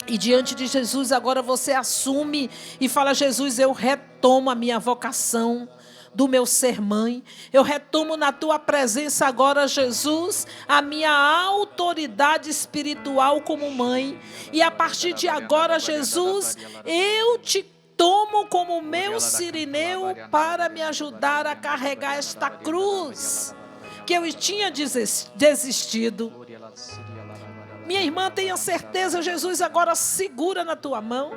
E diante de Jesus agora você assume e fala: Jesus, eu retomo a minha vocação do meu ser mãe. Eu retomo na tua presença agora, Jesus, a minha autoridade espiritual como mãe. E a partir de agora, Jesus, eu te tomo como meu sirineu para me ajudar a carregar esta cruz que eu tinha desistido. Minha irmã, tenha certeza, Jesus agora segura na tua mão.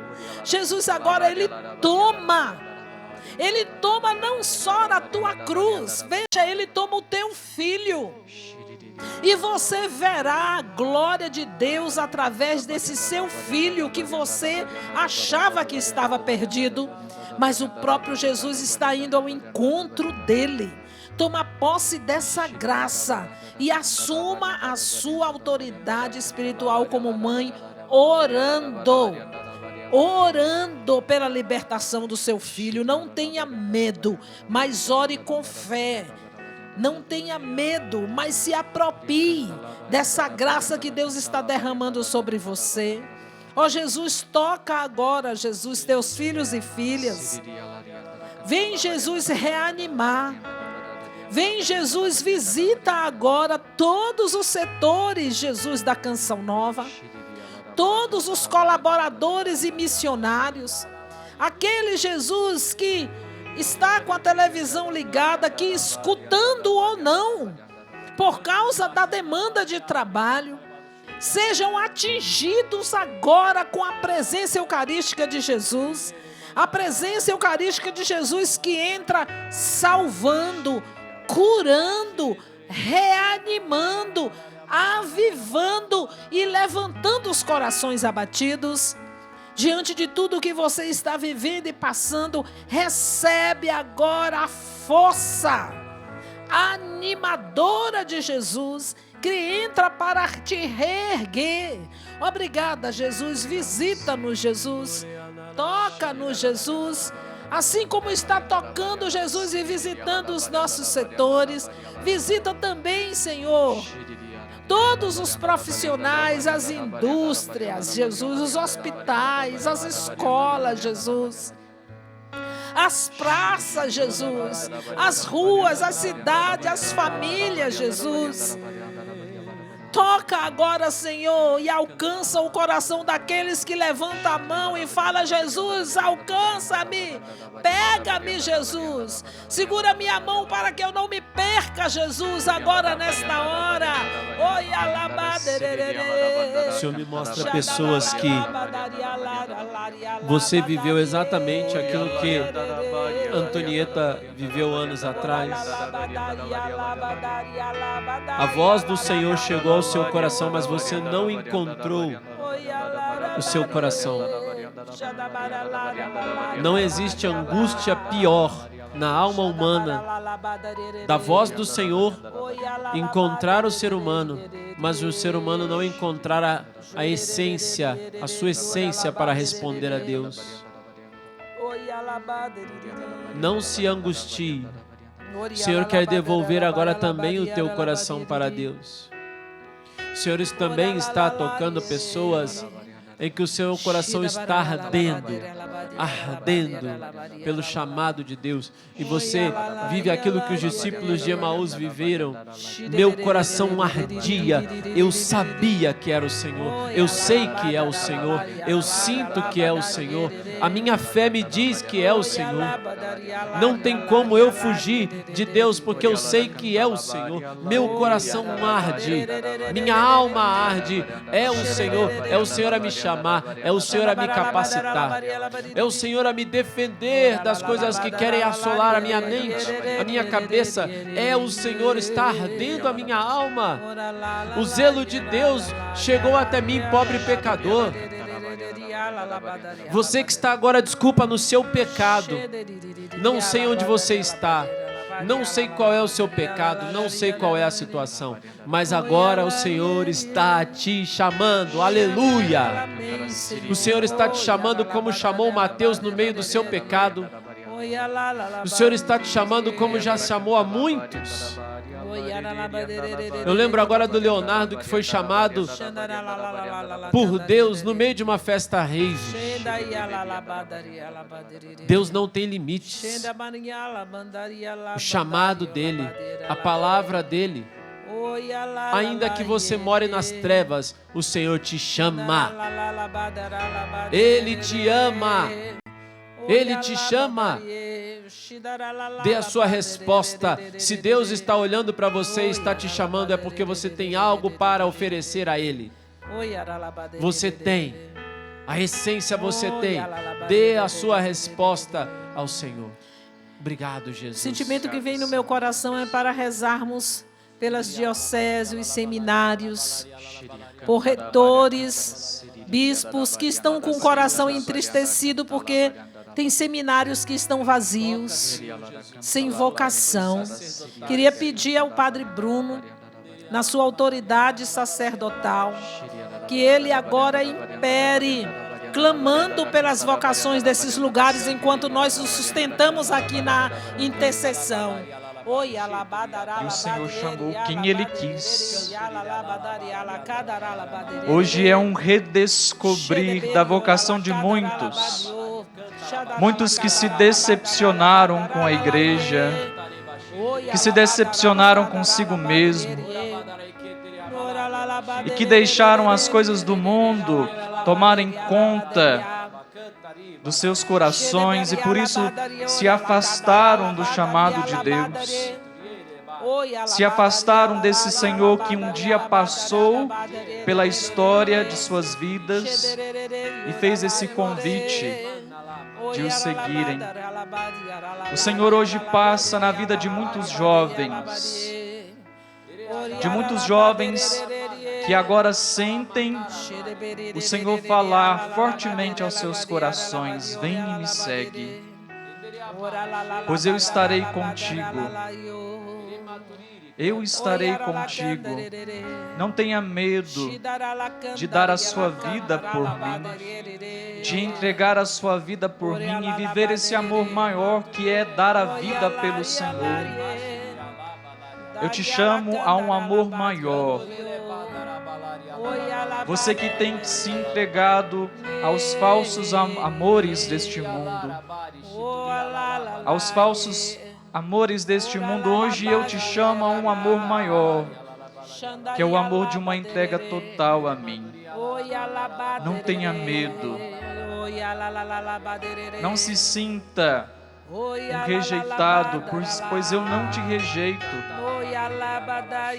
Jesus agora, Ele toma. Ele toma não só a tua cruz, veja, Ele toma o teu filho. E você verá a glória de Deus através desse seu filho que você achava que estava perdido. Mas o próprio Jesus está indo ao encontro dele. Toma posse dessa graça e assuma a sua autoridade espiritual como mãe, orando pela libertação do seu filho. Não tenha medo, mas ore com fé. Não tenha medo, mas se aproprie dessa graça que Deus está derramando sobre você. Ó Jesus, toca agora, Jesus, teus filhos e filhas. Vem, Jesus, reanimar. Vem, Jesus, visita agora todos os setores, Jesus, da Canção Nova. Todos os colaboradores e missionários. Aquele Jesus que está com a televisão ligada, que escutando ou não, por causa da demanda de trabalho, sejam atingidos agora com a presença eucarística de Jesus. A presença eucarística de Jesus que entra salvando, curando, reanimando, avivando e levantando os corações abatidos. Diante de tudo que você está vivendo e passando, recebe agora a força animadora de Jesus, que entra para te reerguer. Obrigada, Jesus. Visita-nos, Jesus. Toca-nos, Jesus. Assim como está tocando Jesus e visitando os nossos setores, visita também, Senhor, todos os profissionais, as indústrias, Jesus, os hospitais, as escolas, Jesus, as praças, Jesus, as ruas, as cidades, as famílias, Jesus. Toca agora, Senhor, e alcança o coração daqueles que levantam a mão e falam: Jesus, alcança-me, pega-me, Jesus, segura minha mão para que eu não me perca, Jesus, agora nesta hora. O Senhor me mostra pessoas que você viveu exatamente aquilo que Antonieta viveu anos atrás. A voz do Senhor chegou ao seu coração, mas você não encontrou o seu coração. Não existe angústia pior na alma humana da voz do Senhor encontrar o ser humano, mas o ser humano não encontrar a essência, a sua essência para responder a Deus. Não se angustie. O Senhor quer devolver agora também o teu coração para Deus. O Senhor também está tocando pessoas em que o seu coração está ardendo pelo chamado de Deus. E você vive aquilo que os discípulos de Emaús viveram. Meu coração ardia, eu sabia que era o Senhor, eu sei que é o Senhor, eu sinto que é o Senhor, a minha fé me diz que é o Senhor. Não tem como eu fugir de Deus, porque eu sei que é o Senhor. Meu coração arde, minha alma arde, é o Senhor a me chamar, é o Senhor a me capacitar, é o Senhor a me defender das coisas que querem assolar a minha mente, a minha cabeça. É o Senhor, está ardendo a minha alma. O zelo de Deus chegou até mim, pobre pecador. Você que está agora, desculpa, no seu pecado. Não sei onde você está. Não sei qual é o seu pecado, não sei qual é a situação, mas agora o Senhor está te chamando, aleluia! O Senhor está te chamando como chamou Mateus no meio do seu pecado. O Senhor está te chamando como já chamou a muitos. Eu lembro agora do Leonardo, que foi chamado por Deus no meio de uma festa rave. Deus não tem limites. O chamado dele, a palavra dele. Ainda que você more nas trevas, o Senhor te chama. Ele te ama. Ele te chama. Dê a sua resposta. Se Deus está olhando para você e está te chamando, é porque você tem algo para oferecer a Ele. Você tem. A essência você tem. Dê a sua resposta ao Senhor. Obrigado, Jesus. O sentimento que vem no meu coração é para rezarmos pelas dioceses, os seminários, por retores, bispos que estão com o coração entristecido porque tem seminários que estão vazios, sem vocação. Queria pedir ao Padre Bruno, na sua autoridade sacerdotal, que ele agora impere, clamando pelas vocações desses lugares, enquanto nós os sustentamos aqui na intercessão. E o Senhor chamou quem Ele quis. Hoje é um redescobrir da vocação de muitos. Muitos que se decepcionaram com a igreja, que se decepcionaram consigo mesmo e que deixaram as coisas do mundo tomarem conta dos seus corações e por isso se afastaram do chamado de Deus. Se afastaram desse Senhor que um dia passou pela história de suas vidas e fez esse convite. de o seguirem. O Senhor hoje passa na vida de muitos jovens, que agora sentem o Senhor falar fortemente aos seus corações: vem e me segue, pois eu estarei contigo. Eu estarei contigo. Não tenha medo de dar a sua vida por mim, de entregar a sua vida por mim e viver esse amor maior que é dar a vida pelo Senhor. Eu te chamo a um amor maior. Você que tem se entregado aos falsos amores deste mundo, aos falsos amores deste mundo, hoje eu te chamo a um amor maior, que é o amor de uma entrega total a mim. Não tenha medo. Não se sinta rejeitado, pois eu não te rejeito.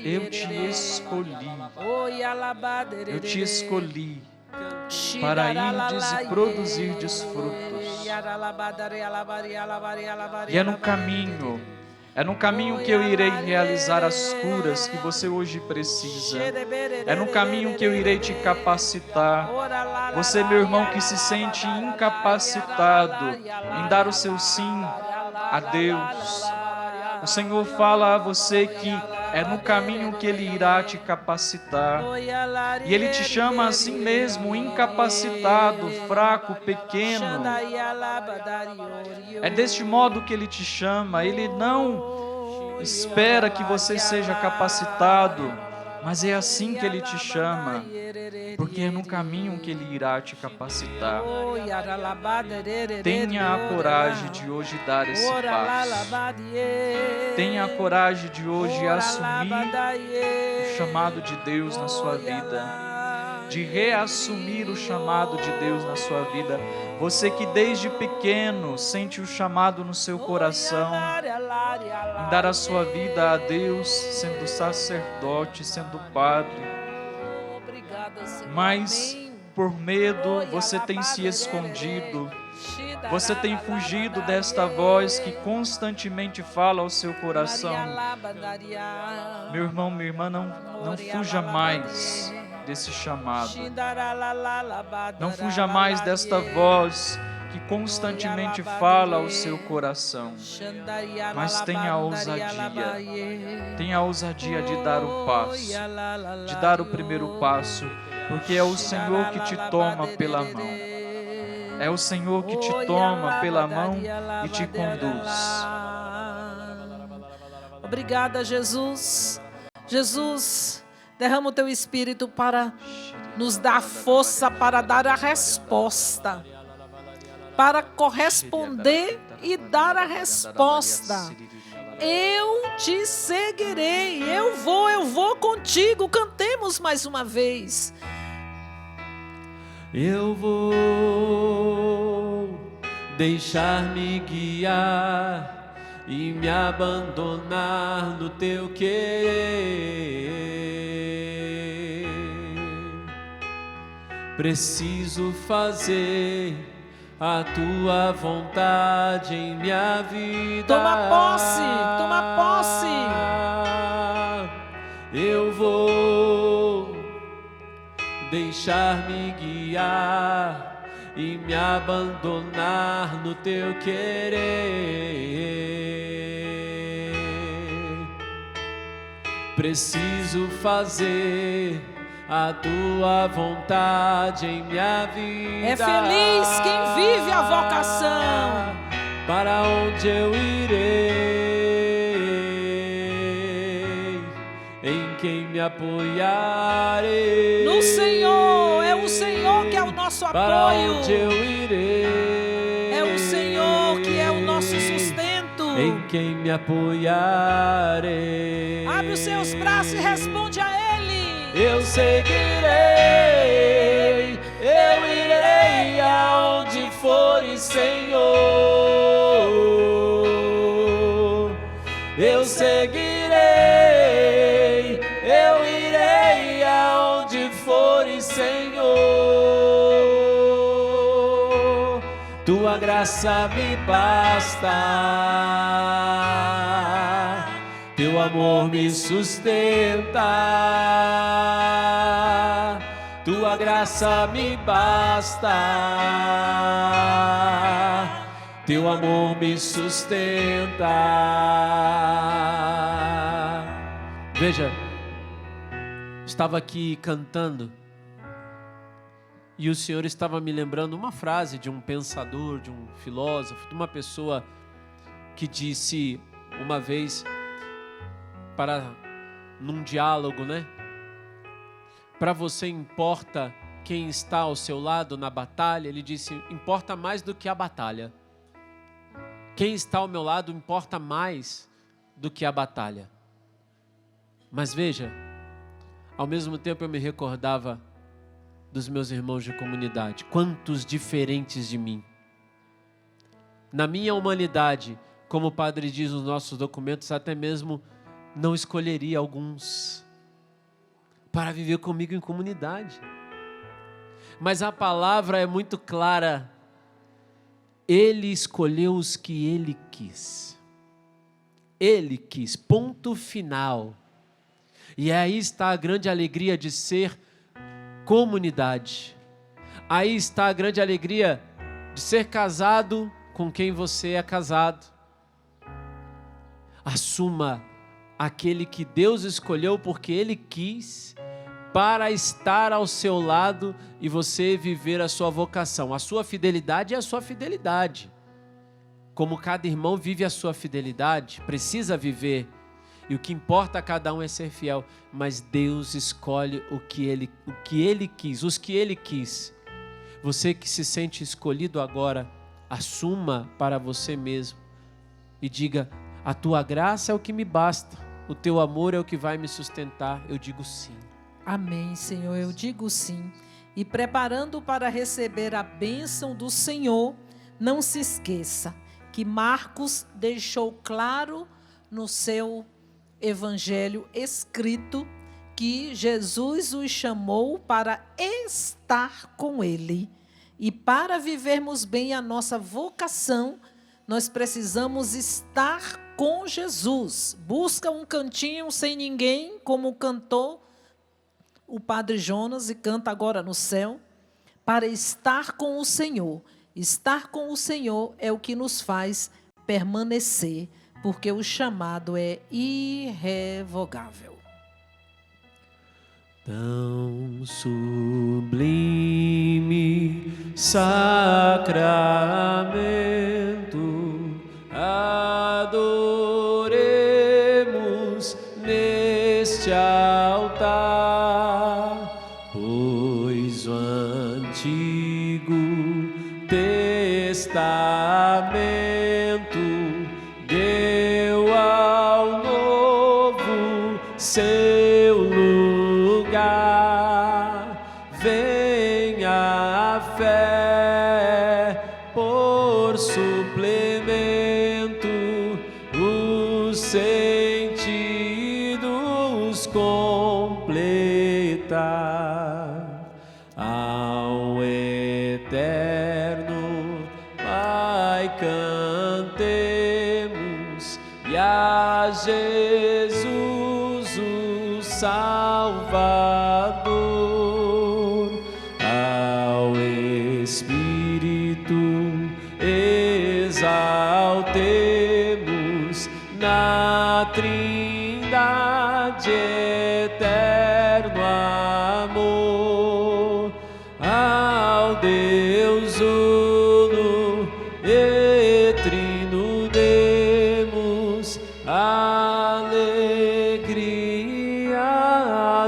Eu te escolhi. Eu te escolhi para irdes e produzirdes frutos. E é no caminho que eu irei realizar as curas que você hoje precisa. É no caminho que eu irei te capacitar. Você, meu irmão, que se sente incapacitado em dar o seu sim a Deus, o Senhor fala a você que é no caminho que Ele irá te capacitar. E Ele te chama assim mesmo, incapacitado, fraco, pequeno. É deste modo que Ele te chama. Ele não espera que você seja capacitado, mas é assim que Ele te chama, porque é no caminho que Ele irá te capacitar. Tenha a coragem de hoje dar esse passo. Tenha a coragem de hoje assumir o chamado de Deus na sua vida, de reassumir o chamado de Deus na sua vida. Você que desde pequeno sente o chamado no seu coração, em dar a sua vida a Deus, sendo sacerdote, sendo padre, mas por medo você tem se escondido, você tem fugido desta voz que constantemente fala ao seu coração. Meu irmão, minha irmã, não fuja mais desse chamado. Não fuja mais desta voz que constantemente fala ao seu coração. Mas tenha a ousadia de dar o passo, de dar o primeiro passo, porque é o Senhor que te toma pela mão. É o Senhor que te toma pela mão e te conduz. Obrigada, Jesus. Jesus, derrama o teu Espírito para nos dar força para dar a resposta, para corresponder e dar a resposta. Eu te seguirei, eu vou contigo. Cantemos mais uma vez. Eu vou deixar-me guiar e me abandonar no teu querer. Preciso fazer a tua vontade em minha vida. Toma posse, toma posse. Eu vou deixar-me guiar e me abandonar no teu querer. Preciso fazer a tua vontade em minha vida. É feliz quem vive a vocação. Para onde eu irei, em quem me apoiarei. No Senhor, é o Senhor que é o nosso apoio. Para onde eu irei, é o Senhor que é o nosso sustento. Em quem me apoiarei. Abre os seus braços e responde a Ele. Eu seguirei, eu irei aonde fores, Senhor. Eu seguirei, eu irei aonde fores, Senhor. Tua graça graça me basta, teu amor me sustenta, tua graça me basta, teu amor me sustenta. Veja, estava aqui cantando e o Senhor estava me lembrando uma frase de um pensador, de um filósofo, de uma pessoa que disse uma vez num diálogo, né? Para você importa quem está ao seu lado na batalha? Ele disse, importa mais do que a batalha. Quem está ao meu lado importa mais do que a batalha. Mas veja, ao mesmo tempo eu me recordava dos meus irmãos de comunidade, quantos diferentes de mim. Na minha humanidade, como o Padre diz nos nossos documentos, até mesmo não escolheria alguns para viver comigo em comunidade. Mas a palavra é muito clara. Ele escolheu os que Ele quis. Ele quis, ponto final. E aí está a grande alegria de ser comunidade. Aí está a grande alegria de ser casado com quem você é casado. Assuma aquele que Deus escolheu porque Ele quis para estar ao seu lado e você viver a sua vocação. A sua fidelidade é a sua fidelidade. Como cada irmão vive a sua fidelidade, precisa viver. E o que importa a cada um é ser fiel. Mas Deus escolhe o que Ele quis, os que Ele quis. Você que se sente escolhido agora, assuma para você mesmo. E diga, a tua graça é o que me basta. O teu amor é o que vai me sustentar. Eu digo sim. Amém, Senhor, eu digo sim. E preparando para receber a bênção do Senhor, não se esqueça que Marcos deixou claro no seu evangelho escrito que Jesus os chamou para estar com Ele. E para vivermos bem a nossa vocação, nós precisamos estar com Jesus. Busca um cantinho sem ninguém, como cantou o Padre Jonas e canta agora no céu, para estar com o Senhor. Estar com o Senhor é o que nos faz permanecer, porque o chamado é irrevogável. Tão sublime sacramento, adoremos neste altar, pois o Antigo Testamento deu ao Novo seu lugar. Venha a fé por suplemento, os sentidos completar. Ao eterno Pai cantemos, e a Jesus o Salvador, ao Espírito exaltemos na Trindade eterno amor, ao Deus uno e trino demos alegria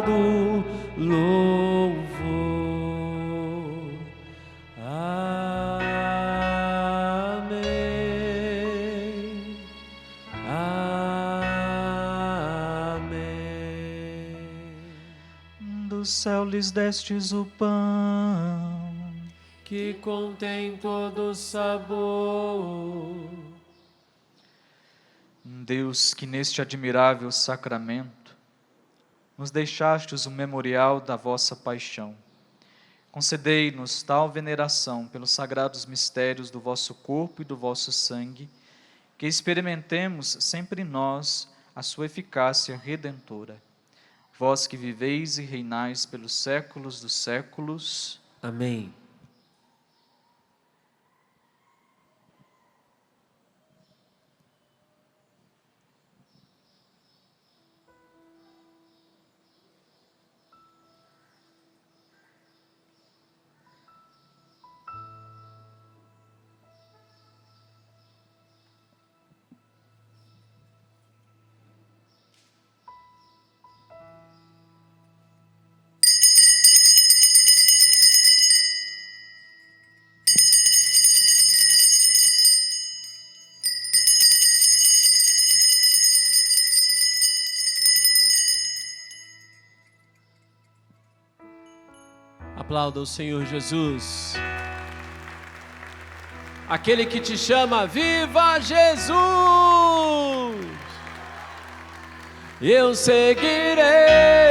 do louvor. Amém. Amém. Do céu lhes destes o pão, Que contém todo sabor. Deus, que neste admirável sacramento nos deixastes o memorial da vossa paixão, Concedei-nos tal veneração pelos sagrados mistérios do vosso corpo e do vosso sangue, que experimentemos sempre nós a sua eficácia redentora. Vós que viveis e reinais pelos séculos dos séculos. Amém. Aplauda o Senhor Jesus. Aquele que te chama, viva Jesus! Eu seguirei.